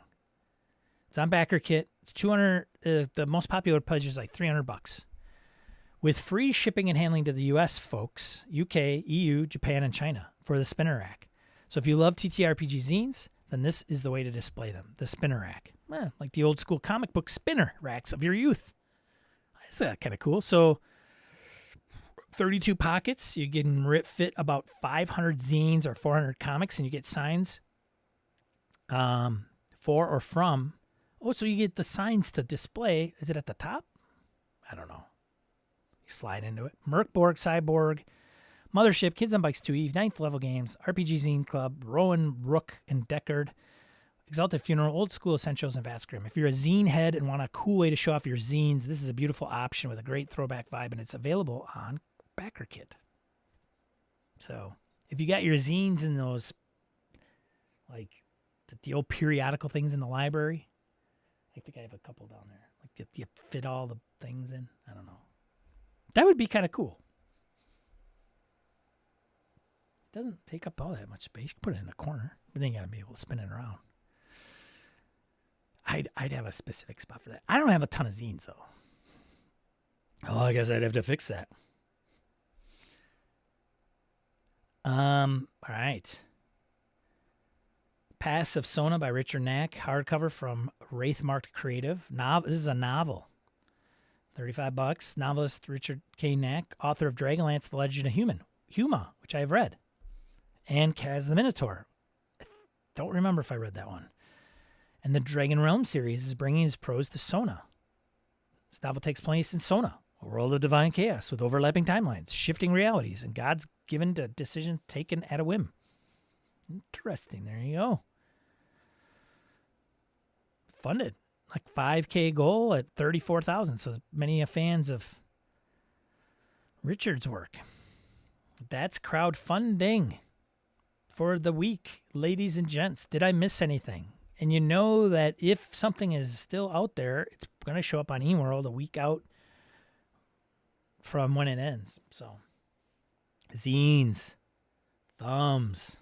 It's on BackerKit. It's 200. The most popular pledge is like $300. With free shipping and handling to the US, folks, UK, EU, Japan, and China for the spinner rack. So if you love TTRPG zines, then this is the way to display them, the spinner rack. Like the old school comic book spinner racks of your youth. That's kind of cool. So 32 pockets, you can fit about 500 zines or 400 comics, and you get signs for or from. Oh, so you get the signs to display. Is it at the top? I don't know. Slide into it. Merkborg, Cyborg, Mothership, Kids on Bikes 2E, 9th Level Games, RPG Zine Club, Rowan, Rook, and Deckard, Exalted Funeral, Old School Essentials, and Vastgrim. If you're a zine head and want a cool way to show off your zines, this is a beautiful option with a great throwback vibe, and it's available on BackerKit. So if you got your zines in those, like the old periodical things in the library, I think I have a couple down there. Like, do you fit all the things in? I don't know. That would be kind of cool. It doesn't take up all that much space. You can put it in a corner, but then you got to be able to spin it around. I'd have a specific spot for that. I don't have a ton of zines, though. Oh, I guess I'd have to fix that. All right. Pass of Sona by Richard Knack, hardcover from Wraithmarked Creative. This is a novel. $35. Novelist Richard K. Knack, author of Dragonlance: The Legend of Huma, which I have read, and Kaz the Minotaur. I don't remember if I read that one. And the Dragon Realm series is bringing his prose to Sona. This novel takes place in Sona, a world of divine chaos with overlapping timelines, shifting realities, and gods given to decisions taken at a whim. Interesting. There you go. Funded. Like 5K goal at 34,000. So many fans of Richard's work. That's crowdfunding for the week, ladies and gents. Did I miss anything? And you know that if something is still out there, it's going to show up on eWorld a week out from when it ends. So, zines, thumbs.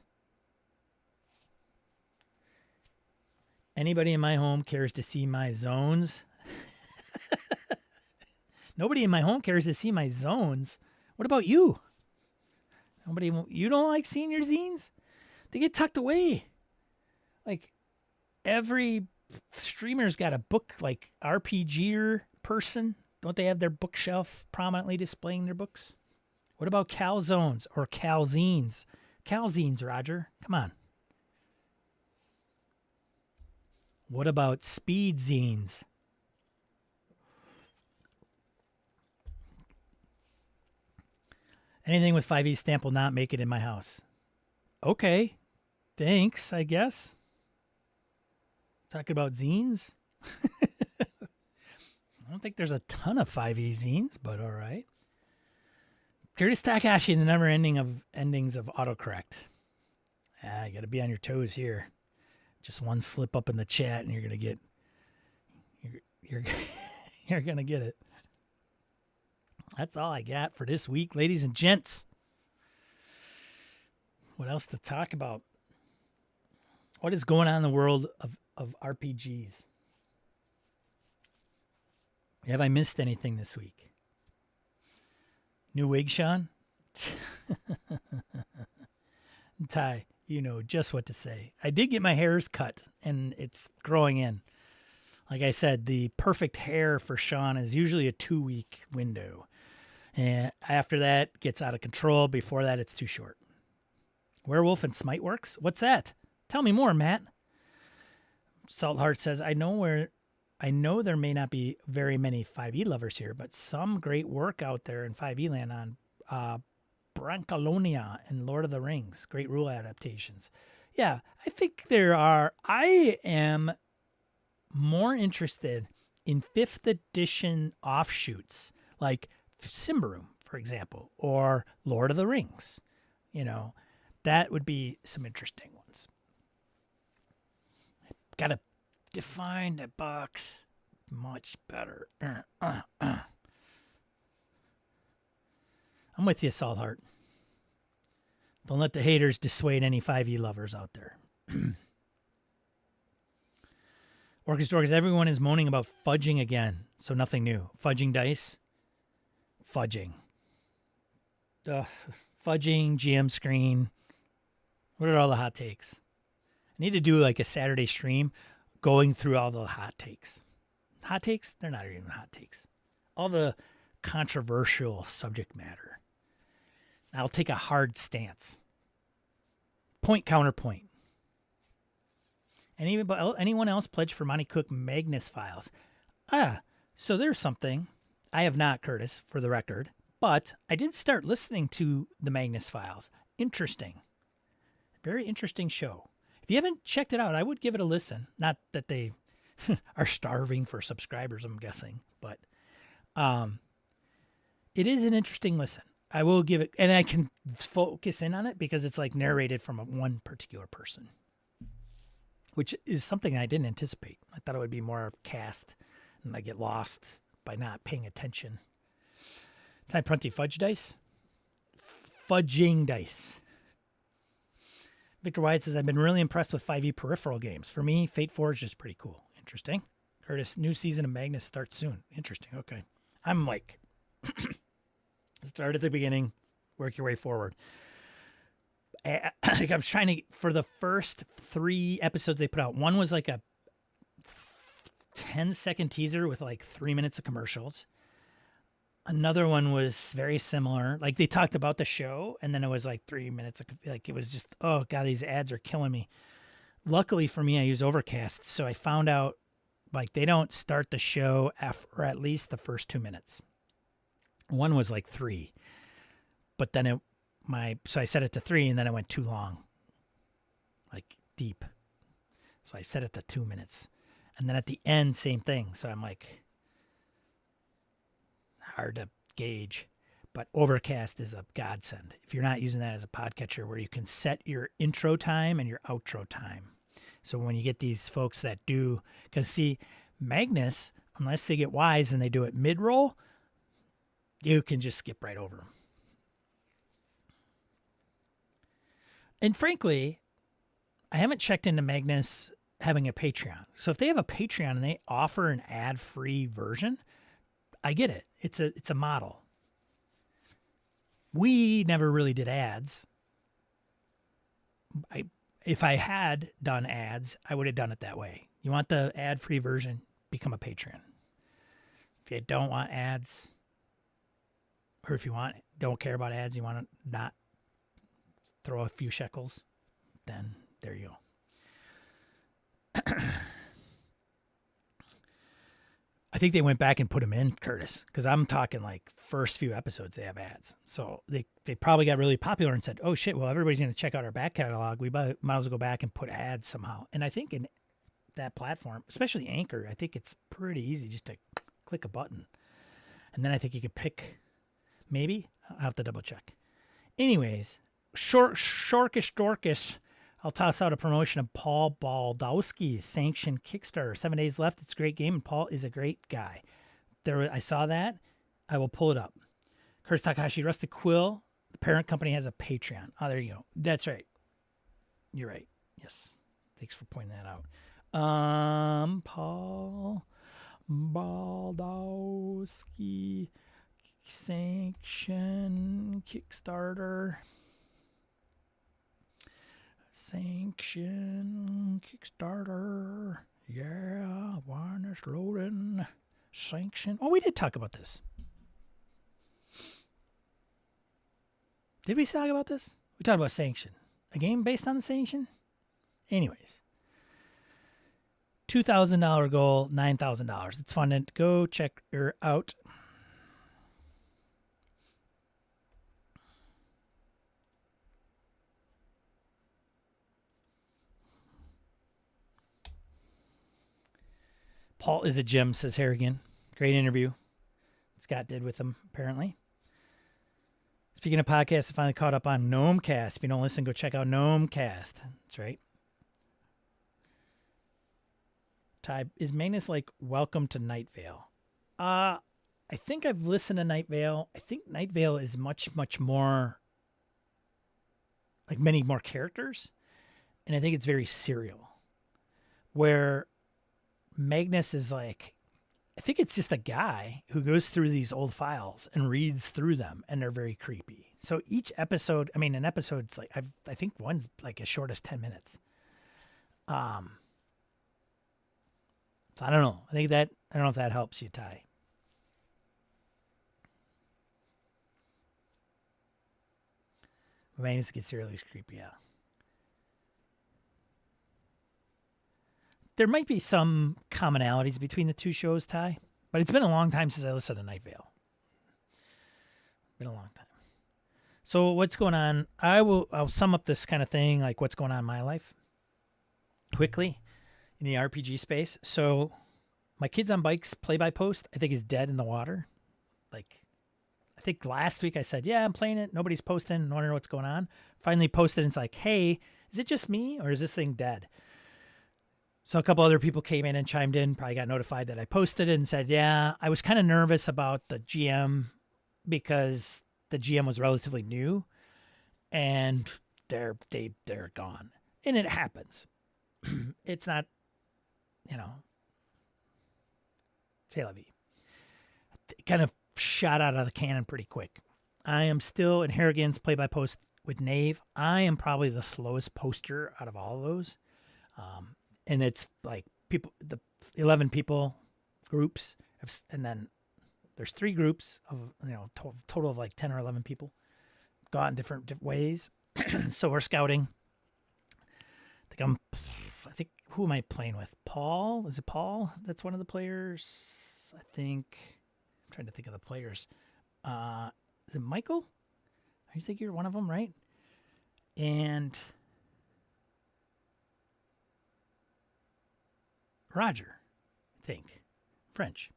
Anybody in my home cares to see my zones? Nobody in my home cares to see my zones. What about you? Nobody. You don't like seeing your zines? They get tucked away. Like every streamer's got a book, like RPGer person. Don't they have their bookshelf prominently displaying their books? What about calzones or calzines? Calzines, Roger. Come on. What about speed zines? Anything with 5e stamp will not make it in my house. Okay. Thanks, I guess. Talking about zines? I don't think there's a ton of 5e zines, but all right. Curtis Takahashi, the never ending of endings of autocorrect. You got to be on your toes here. Just one slip up in the chat, and you're gonna get. You're gonna get it. That's all I got for this week, ladies and gents. What else to talk about? What is going on in the world of RPGs? Have I missed anything this week? New wig, Sean? Ty, you know just what to say. I did get my hairs cut, and it's growing in. Like I said, the perfect hair for Sean is usually a 2-week window. And after that, it gets out of control. Before that, it's too short. Werewolf and Smite Works? What's that? Tell me more, Matt. Saltheart says, I know there may not be very many 5e lovers here, but some great work out there in 5e land on Brancalonia and Lord of the Rings. Great rule adaptations. Yeah, I think there are. I am more interested in 5th edition offshoots, like Symbaroum, for example, or Lord of the Rings. You know, that would be some interesting ones. Got to define the box much better. I'm with you, Saltheart. Don't let the haters dissuade any 5e lovers out there. Orchestra, everyone is moaning about fudging again, so nothing new. Fudging dice. Fudging. Fudging, GM screen. What are all the hot takes? I need to do like a Saturday stream going through all the hot takes. Hot takes? They're not even hot takes. All the controversial subject matter. I'll take a hard stance. Point, counterpoint. Anyone else pledge for Monty Cook Magnus files? So there's something. I have not, Curtis, for the record, but I did start listening to the Magnus files. Interesting. Very interesting show. If you haven't checked it out, I would give it a listen. Not that they are starving for subscribers, I'm guessing, but it is an interesting listen. I will give it, and I can focus in on it because it's like narrated from one particular person, which is something I didn't anticipate. I thought it would be more cast, and I get lost by not paying attention. Time Prunty fudge dice? Fudging dice. Victor Wyatt says, I've been really impressed with 5e peripheral games. For me, Fate Forged is pretty cool. Interesting. Curtis, new season of Magnus starts soon. Interesting. Okay. I'm like, start at the beginning, work your way forward. Like I'm trying to, for the first 3 episodes they put out, one was like a 10-second teaser with like 3 minutes of commercials. Another one was very similar. Like they talked about the show, and then it was like 3 minutes. Like it was just, oh God, these ads are killing me. Luckily for me, I use Overcast. So I found out like they don't start the show after at least the first 2 minutes. One was like 3, but then so I set it to 3, and then it went too long, like deep. So I set it to 2 minutes, and then at the end, same thing. So I'm like, hard to gauge, but Overcast is a godsend. If you're not using that as a podcatcher, where you can set your intro time and your outro time. So when you get these folks that do, because see, Magnus, unless they get wise and they do it mid-roll, You can just skip right over them. And frankly, I haven't checked into Magnus having a Patreon. So if they have a Patreon and they offer an ad-free version, I get it. It's a model. We never really did ads. If I had done ads, I would have done it that way. You want the ad-free version, become a Patreon. If you don't want ads, or if you don't care about ads, you want to not throw a few shekels, then there you go. I think they went back and put them in, Curtis, because I'm talking like first few episodes they have ads. So they probably got really popular and said, oh shit, well, everybody's going to check out our back catalog. We might as well go back and put ads somehow. And I think in that platform, especially Anchor, I think it's pretty easy just to click a button. And then I think you could pick, maybe, I'll have to double check. Anyways, Shorkish Dorcas, I'll toss out a promotion of Paul Baldowski's sanctioned Kickstarter. 7 days left. It's a great game, and Paul is a great guy. I saw that. I will pull it up. Curtis Takahashi, Rustic Quill. The parent company has a Patreon. Oh, there you go. That's right. You're right. Yes. Thanks for pointing that out. Paul Baldowski sanction Kickstarter. Sanction Kickstarter. Yeah, wireless loading. Sanction. Oh, we did talk about this. Did we talk about this? We talked about Sanction. A game based on the Sanction? Anyways. $2,000 goal, $9,000. It's fun to go check her out. Paul is a gem, says Harrigan. Great interview Scott did with him, apparently. Speaking of podcasts, I finally caught up on Gnomecast. If you don't listen, go check out Gnomecast. That's right. Ty, is Magnus like Welcome to Night Vale? I think I've listened to Night Vale. I think Night Vale is much, much more, like many more characters. And I think it's very serial. Where Magnus is like, I think it's just a guy who goes through these old files and reads through them, and they're very creepy. So each episode, I mean, an episode's like, I think one's like as short as 10 minutes. So I don't know. I don't know if that helps you, Ty. Magnus gets really creepy, yeah. There might be some commonalities between the two shows, Ty, but it's been a long time since I listened to Night Vale. Been a long time. So what's going on? I'll sum up this kind of thing, like what's going on in my life, quickly in the RPG space. So my Kids on Bikes play-by-post, I think, is dead in the water. Like, I think last week I said, yeah, I'm playing it. Nobody's posting. I want to know what's going on. Finally posted, and it's like, hey, is it just me, or is this thing dead? So a couple other people came in and chimed in, probably got notified that I posted it and said, yeah, I was kind of nervous about the GM because the GM was relatively new and they're gone. And it happens. It's not, c'est la vie. It kind of shot out of the cannon pretty quick. I am still in Harrigan's play-by-post with Nave. I am probably the slowest poster out of all of those. And it's like the 11 people groups, and then there's 3 groups of, total of like 10 or 11 people gone different ways. So we're scouting. I think, who am I playing with? Paul? Is it Paul? That's one of the players. I think, I'm trying to think of the players. Is it Michael? I think you're one of them, right? And Roger, I think. French.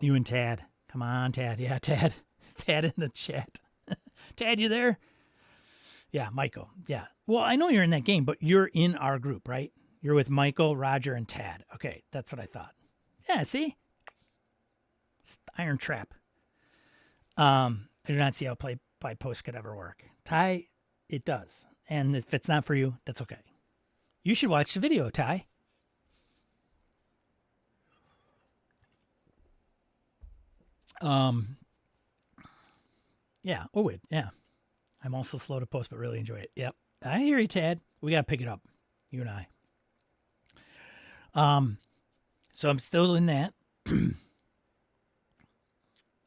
You and Tad. Come on, Tad. Yeah, Tad. Is Tad in the chat? Tad, you there? Yeah, Michael. Yeah. Well, I know you're in that game, but you're in our group, right? You're with Michael, Roger, and Tad. Okay, that's what I thought. Yeah, see? Iron Trap. I do not see how play by post could ever work. Ty, it does. And if it's not for you, that's okay. You should watch the video, Ty. Yeah. Oh, wait. Yeah. I'm also slow to post, but really enjoy it. Yep. I hear you, Tad. We got to pick it up. You and I. So I'm still in that.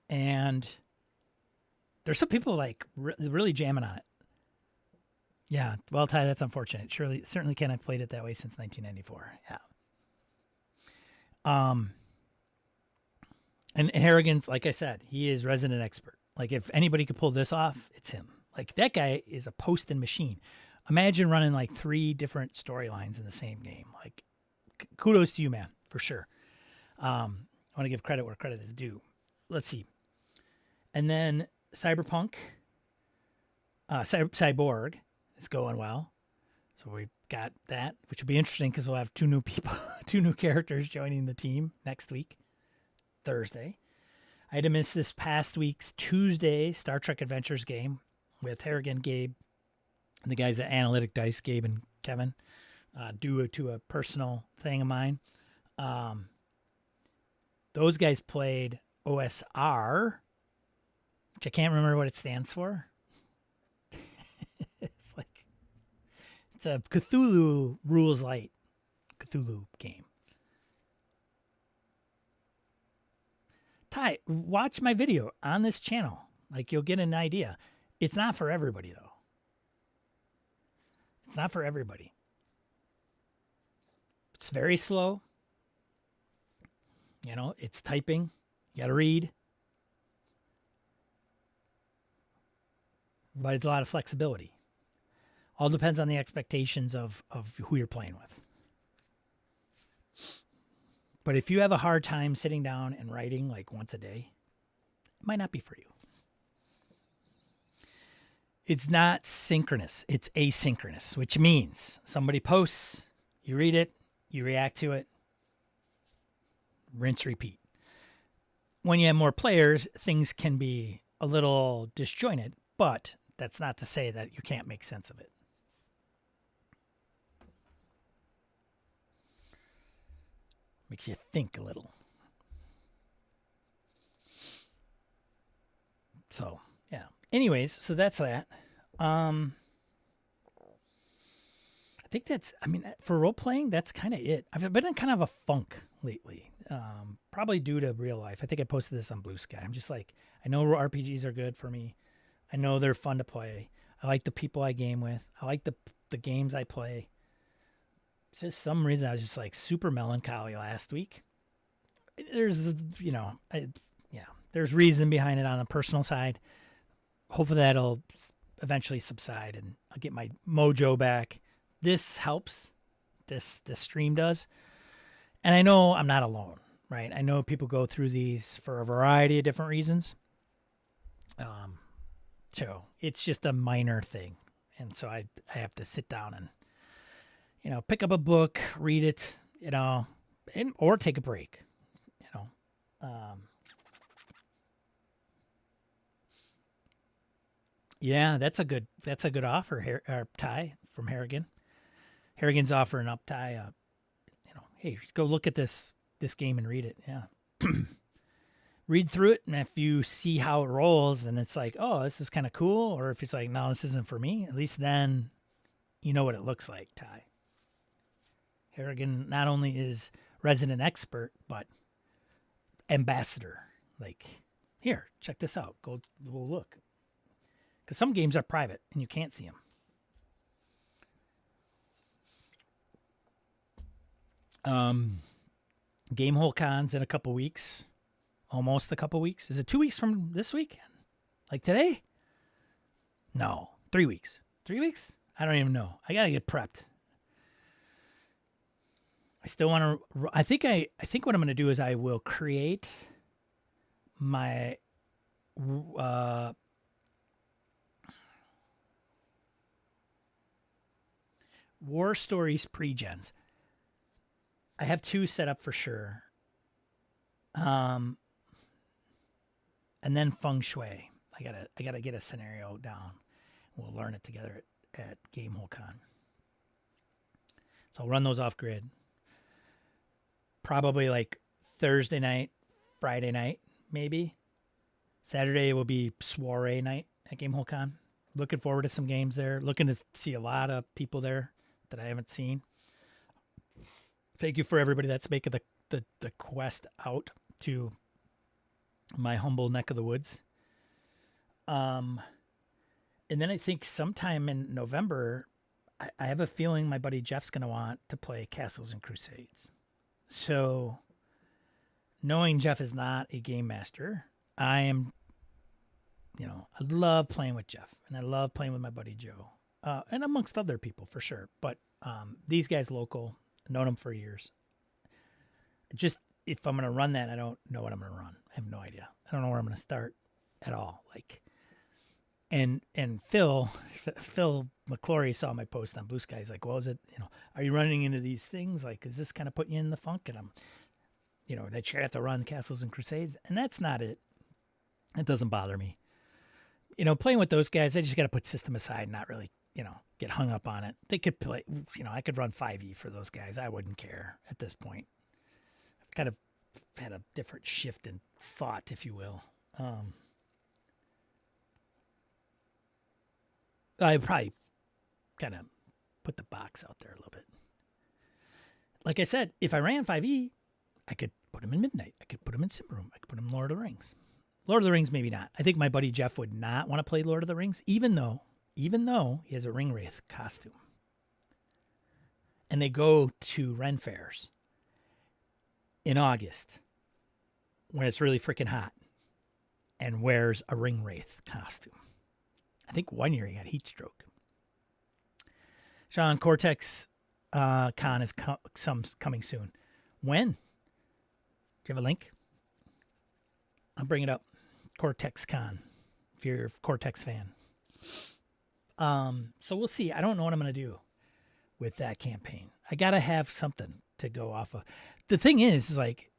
And there's some people like really jamming on it. Yeah. Well, Ty, that's unfortunate. Certainly can't have played it that way since 1994. Yeah. And Harrigan's, like I said, he is resident expert. Like if anybody could pull this off, it's him. Like that guy is a posting machine. Imagine running like 3 different storylines in the same game. Like kudos to you, man, for sure. I want to give credit where credit is due. Let's see. And then Cyberpunk, Cyborg is going well. So we got that, which will be interesting because we'll have 2 new people, 2 new characters joining the team next week, Thursday. I had to miss this past week's Tuesday Star Trek Adventures game with Harrigan, Gabe, and the guys at Analytic Dice, Gabe and Kevin, due to a personal thing of mine. Those guys played OSR, which I can't remember what it stands for. It's a Cthulhu Rules Light Cthulhu game. Ty, watch my video on this channel. Like you'll get an idea. It's not for everybody though. It's not for everybody. It's very slow. You know, it's typing. You got to read. But it's a lot of flexibility. All depends on the expectations of who you're playing with. But if you have a hard time sitting down and writing like once a day, it might not be for you. It's not synchronous. It's asynchronous, which means somebody posts, you read it, you react to it, rinse, repeat. When you have more players, things can be a little disjointed, but that's not to say that you can't make sense of it. Makes you think a little. So, yeah. Anyways, so that's that. I think that's, I mean, for role playing, that's kind of it. I've been in kind of a funk lately, probably due to real life. I think I posted this on Blue Sky. I'm just like, I know RPGs are good for me. I know they're fun to play. I like the people I game with. I like the games I play. It's just some reason I was just like super melancholy last week. There's, you know, there's reason behind it on a personal side. Hopefully that'll eventually subside and I'll get my mojo back. This helps. This stream does. And I know I'm not alone, right? I know people go through these for a variety of different reasons. So it's just a minor thing. And so I have to sit down and, you know, pick up a book, read it, you know, or take a break, you know. Yeah, that's a good offer, Ty from Harrigan. Harrigan's offering up Ty, you know, hey, go look at this game and read it. Yeah. Read through it, and if you see how it rolls and it's like, oh, this is kind of cool, or if it's like, no, this isn't for me, at least then you know what it looks like, Ty. Harrigan not only is resident expert, but ambassador. Like, here, check this out. Go look. Because some games are private and you can't see them. Gamehole Con's in a couple weeks. Almost a couple weeks. Is it 2 weeks from this weekend? Like today? No. 3 weeks. 3 weeks? I don't even know. I got to get prepped. I still want to, I think what I'm going to do is I will create my, War Stories pre-gens. I have 2 set up for sure. and then feng shui. I gotta get a scenario down. We'll learn it together at Gamehole Con. So I'll run those off grid. Probably like Thursday night, Friday night, maybe. Saturday will be soiree night at Gamehole Con. Looking forward to some games there. Looking to see a lot of people there that I haven't seen. Thank you for everybody that's making the quest out to my humble neck of the woods. And then I think sometime in November, I have a feeling my buddy Jeff's going to want to play Castles and Crusades. So, knowing Jeff is not a game master, I am, I love playing with Jeff, and I love playing with my buddy Joe, and amongst other people for sure. But these guys local, I've known them for years. Just if I'm going to run that, I don't know what I'm going to run. I have no idea. I don't know where I'm going to start at all. Like, and Phil McClory saw my post on Blue Sky. He's like, well, is it, are you running into these things? Like, is this kind of putting you in the funk? And I'm, that you have to run Castles and Crusades. And that's not it. It doesn't bother me. Playing with those guys, I just got to put system aside and not really, get hung up on it. They could play, I could run 5e for those guys. I wouldn't care at this point. I've kind of had a different shift in thought, if you will. I probably kind of put the box out there a little bit. Like I said, if I ran 5e, I could put him in Midnight. I could put him in Simroom. I could put him in Lord of the Rings. Lord of the Rings, maybe not. I think my buddy Jeff would not want to play Lord of the Rings, even though he has a ring wraith costume. And they go to Ren fairs in August when it's really freaking hot and wears a ring wraith costume. I think one year he got heat stroke. Sean, Cortex Con is coming soon. When? Do you have a link? I'll bring it up. Cortex Con, if you're a Cortex fan. So we'll see. I don't know what I'm going to do with that campaign. I got to have something to go off of. The thing is like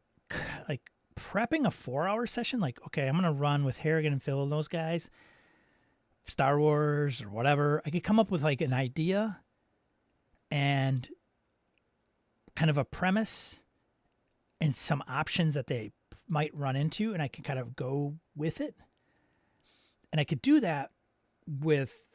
prepping a 4-hour session. Like, okay, I'm going to run with Harrigan and Phil and those guys. Star Wars or whatever. I could come up with like an idea and kind of a premise and some options that they might run into, and I can kind of go with it. And I could do that with,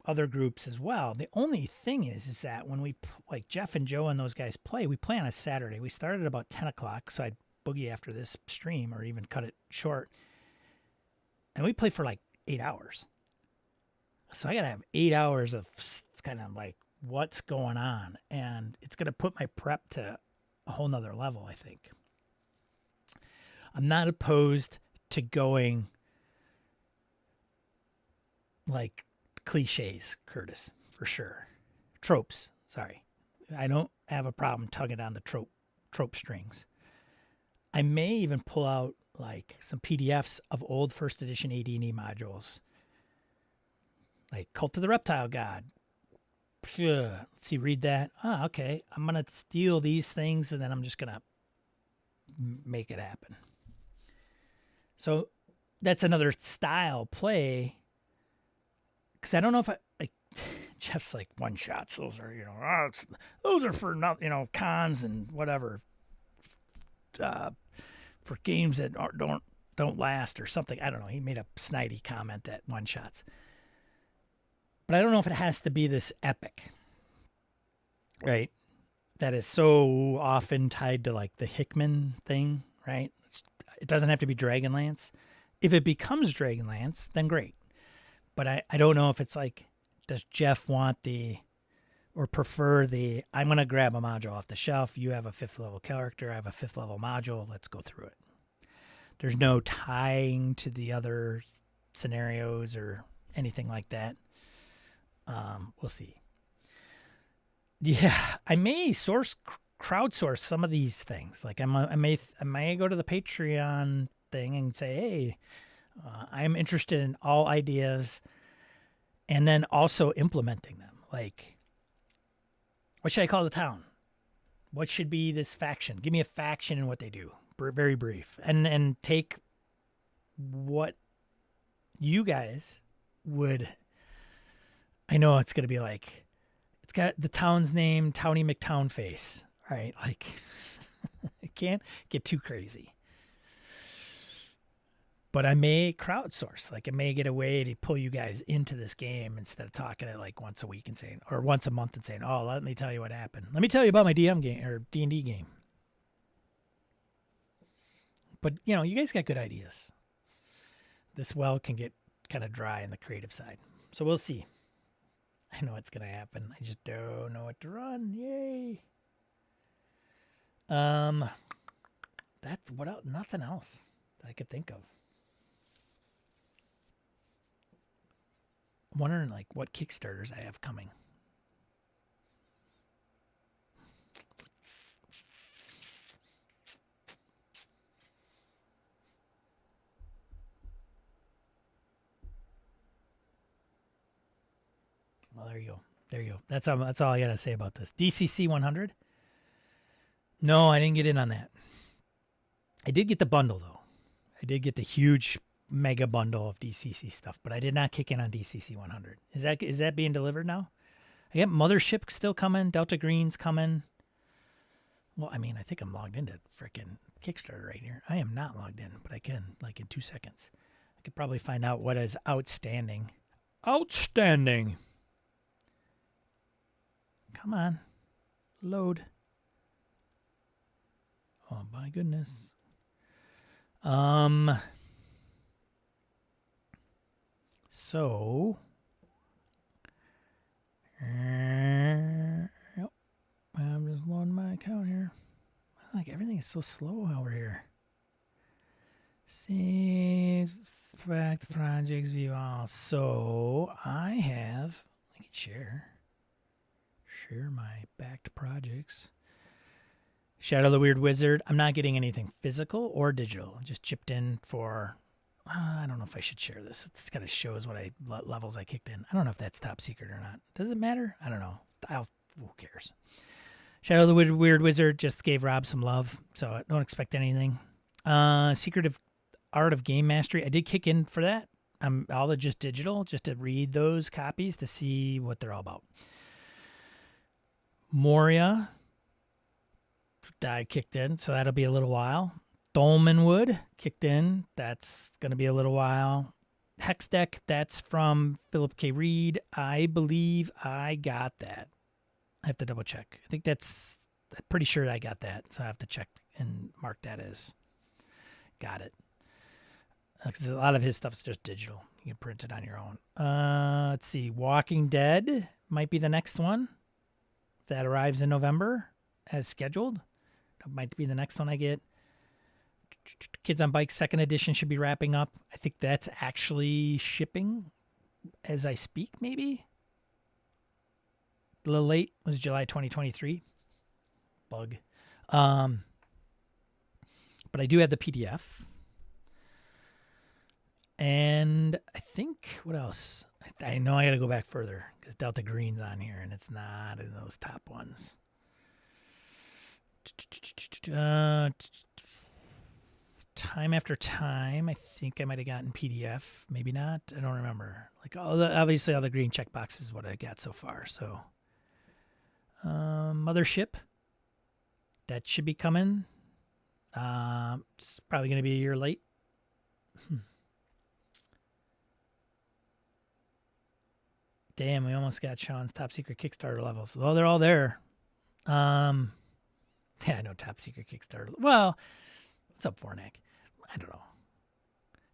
other groups as well. The only thing is that when we, like Jeff and Joe and those guys play, we play on a Saturday. We started at about 10 o'clock, so I'd boogie after this stream or even cut it short. And we play for like 8 hours. So I got to have 8 hours of kind of like what's going on. And it's going to put my prep to a whole nother level, I think. I'm not opposed to going like cliches, Curtis, for sure. Tropes, sorry. I don't have a problem tugging on the trope strings. I may even pull out like some PDFs of old first edition AD&E modules. Like Cult of the Reptile God. Let's see, read that. Okay. I'm going to steal these things and then I'm just going to make it happen. So that's another style play. Because I don't know if Jeff's like one shots. Those are, those are for not, cons and whatever. For games that don't last or something. I don't know. He made a snidey comment at one shots. But I don't know if it has to be this epic, right? That is so often tied to like the Hickman thing, right? It doesn't have to be Dragonlance. If it becomes Dragonlance, then great. But I don't know if it's like, does Jeff want or prefer I'm going to grab a module off the shelf. You have a 5th level character. I have a 5th level module. Let's go through it. There's no tying to the other scenarios or anything like that. We'll see. Yeah, I may crowdsource some of these things. Like I may go to the Patreon thing and say, hey, I'm interested in all ideas, and then also implementing them. Like, what should I call the town? What should be this faction? Give me a faction and what they do. Very brief, and take what you guys would. I know it's gonna be like it's got the town's name, Towny McTown Face. All right, like it can't get too crazy. But I may crowdsource. Like I may get a way to pull you guys into this game instead of talking it like once a week and saying, or once a month and saying, "Oh, let me tell you what happened. Let me tell you about my DM game or D&D game." But you guys got good ideas. This well can get kind of dry in the creative side, so we'll see. I know it's gonna happen. I just don't know what to run. Yay! That's what else? Nothing else that I could think of. I'm wondering like what Kickstarters I have coming. Well, there you go. There you go. That's all I gotta say about this. DCC 100. No, I didn't get in on that. I did get the bundle though. I did get the huge mega bundle of DCC stuff, but I did not kick in on DCC 100. Is that being delivered now? I got Mothership still coming. Delta Green's coming. Well, I mean, I think I'm logged into freaking Kickstarter right here. I am not logged in, but I can like in 2 seconds. I could probably find out what is outstanding. Outstanding. Come on. Load. Oh my goodness. So yep. I'm just loading my account here. Like everything is so slow over here. Save fact projects view all. So I can share my backed projects. Shadow the Weird Wizard. I'm not getting anything physical or digital. Just chipped in for. I don't know if I should share this. It kind of shows what levels I kicked in. I don't know if that's top secret or not. Does it matter? I don't know. Who cares? Shadow the Weird Wizard just gave Rob some love, so I don't expect anything. Secret of Art of Game Mastery. I did kick in for that. All the just digital, just to read those copies to see what they're all about. Moria. I kicked in, so that'll be a little while. Dolmenwood kicked in. That's going to be a little while. Hex Deck, that's from Philip K. Reed. I believe I got that. I have to double check. I'm pretty sure I got that, so I have to check and mark that as got it. Because a lot of his stuff is just digital. You can print it on your own. Let's see. Walking Dead might be the next one. That arrives in November as scheduled. That might be the next one I get. Kids on Bikes 2nd edition should be wrapping up. I think that's actually shipping as I speak, maybe. A little late. Was July 2023. Bug. But I do have the PDF. And I think, what else? I know I got to go back further because Delta Green's on here and it's not in those top ones. Time After Time, I think I might have gotten PDF. Maybe not. I don't remember. Like obviously all the green check boxes is what I got so far. So Mothership, that should be coming. It's probably going to be a year late. Damn, we almost got Sean's top secret Kickstarter levels. Well, they're all there. Yeah, I know top secret Kickstarter. Well, what's up, Fornak? I don't know.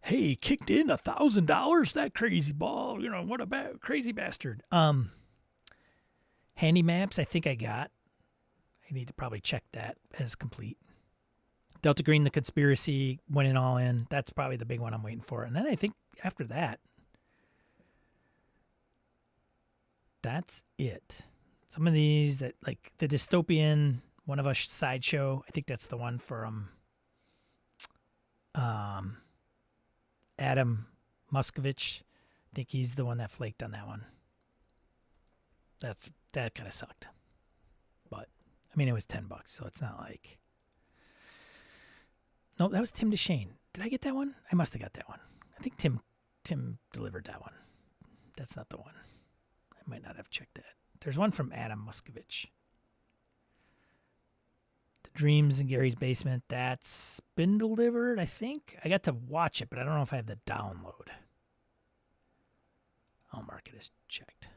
Hey, kicked in $1,000. That crazy ball. What a crazy bastard. Handy maps, I think I got. I need to probably check that as complete. Delta Green, The Conspiracy, went in all in. That's probably the big one I'm waiting for. And then I think after that, that's it. Some of these that, like the Dystopian, One of Us Sideshow, I think that's the one from Adam Muskovich. I think he's the one that flaked on that one. That kind of sucked. But, I mean, it was $10, so it's not like... No, that was Tim DeShane. Did I get that one? I must have got that one. I think Tim delivered that one. That's not the one. I might not have checked that. There's one from Adam Muskovich. The Dreams in Gary's Basement. That's been delivered, I think. I got to watch it, but I don't know if I have the download. I'll mark it as checked.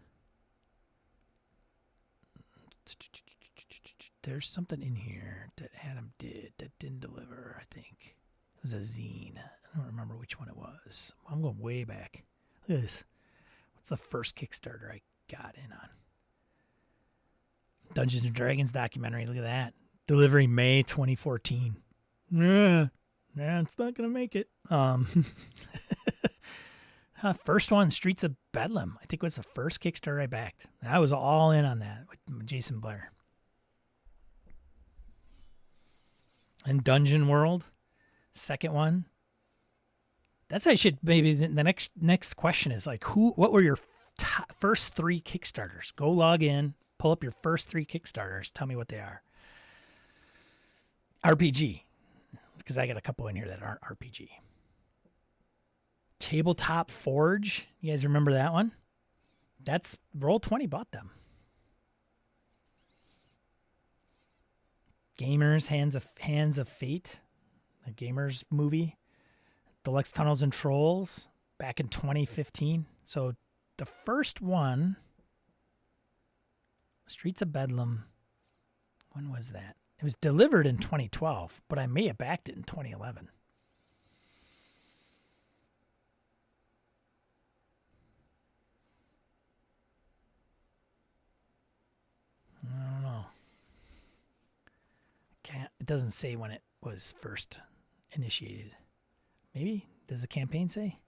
There's something in here that Adam did that didn't deliver, I think. It was a zine. I don't remember which one it was. I'm going way back. Look at this. What's the first Kickstarter I got in on? Dungeons and Dragons documentary. Look at that. Delivery May 2014. Yeah, it's not going to make it. First one, Streets of Bedlam. I think was the first Kickstarter I backed. And I was all in on that with Jason Blair. And Dungeon World, second one. That's why I should maybe the next question is like what were your first 3 Kickstarters? Go log in, pull up your first 3 Kickstarters. Tell me what they are. RPG, because I got a couple in here that aren't RPG. Tabletop Forge. You guys remember that one? That's Roll20 bought them. Gamers Hands of Fate, a Gamers movie. Deluxe Tunnels and Trolls back in 2015. So the first one, Streets of Bedlam, when was that? It was delivered in 2012, but I may have backed it in 2011. I don't know. It doesn't say when it was first initiated. Maybe? Does the campaign say?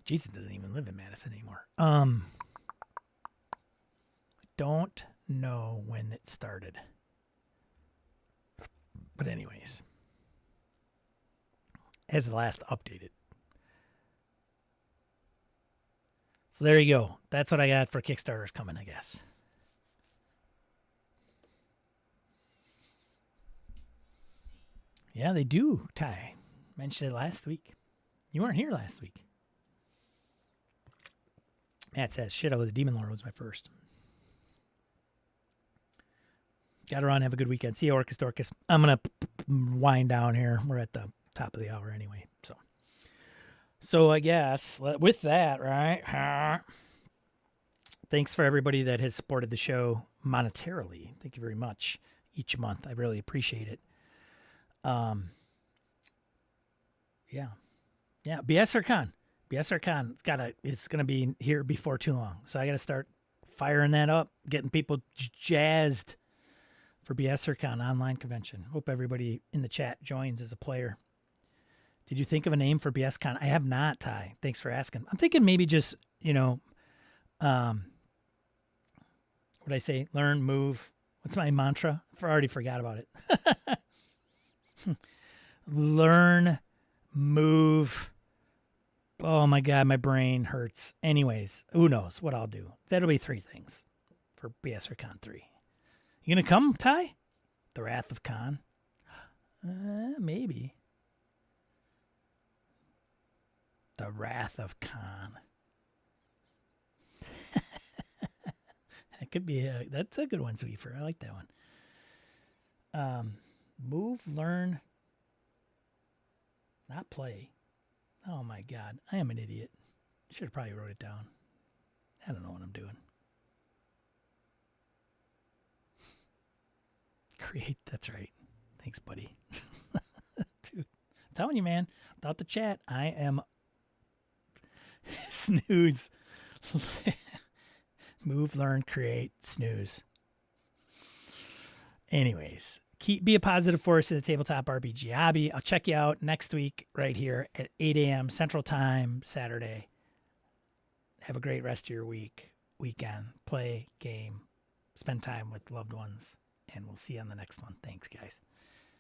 Jason doesn't even live in Madison anymore. I don't know when it started. But anyways. As the last updated. So there you go. That's what I got for Kickstarters coming, I guess. Yeah, they do, Ty. Mentioned it last week. You weren't here last week. Matt says, shit, I was a Demon Lord was my first. Gotta run, have a good weekend. See you, Orcus Dorcas. I'm going to wind down here. We're at the top of the hour anyway. So I guess with that, right? Thanks for everybody that has supported the show monetarily. Thank you very much each month. I really appreciate it. Yeah. BSRCon is going to be here before too long. So I got to start firing that up, getting people jazzed for BSRCon online convention. Hope everybody in the chat joins as a player. Did you think of a name for BSCon? I have not, Ty. Thanks for asking. I'm thinking maybe just, what I say? Learn, move. What's my mantra? I already forgot about it. Learn, move. Oh my God, my brain hurts. Anyways, who knows what I'll do? That'll be 3 things for BSRCon 3. You gonna come, Ty? The Wrath of Khan? Maybe. The Wrath of Khan. That could be that's a good one, Sweeper. I like that one. Move, learn, not play. Oh my God, I am an idiot. Should have probably wrote it down. I don't know what I'm doing. Create, that's right. Thanks, buddy. Dude, I'm telling you, man, without the chat, I am snooze. Move, learn, create, snooze. Anyways, be a positive force in the tabletop RPG hobby. I'll check you out next week right here at 8 a.m. Central Time, Saturday. Have a great rest of your weekend. Play, game, spend time with loved ones, and we'll see you on the next one. Thanks, guys.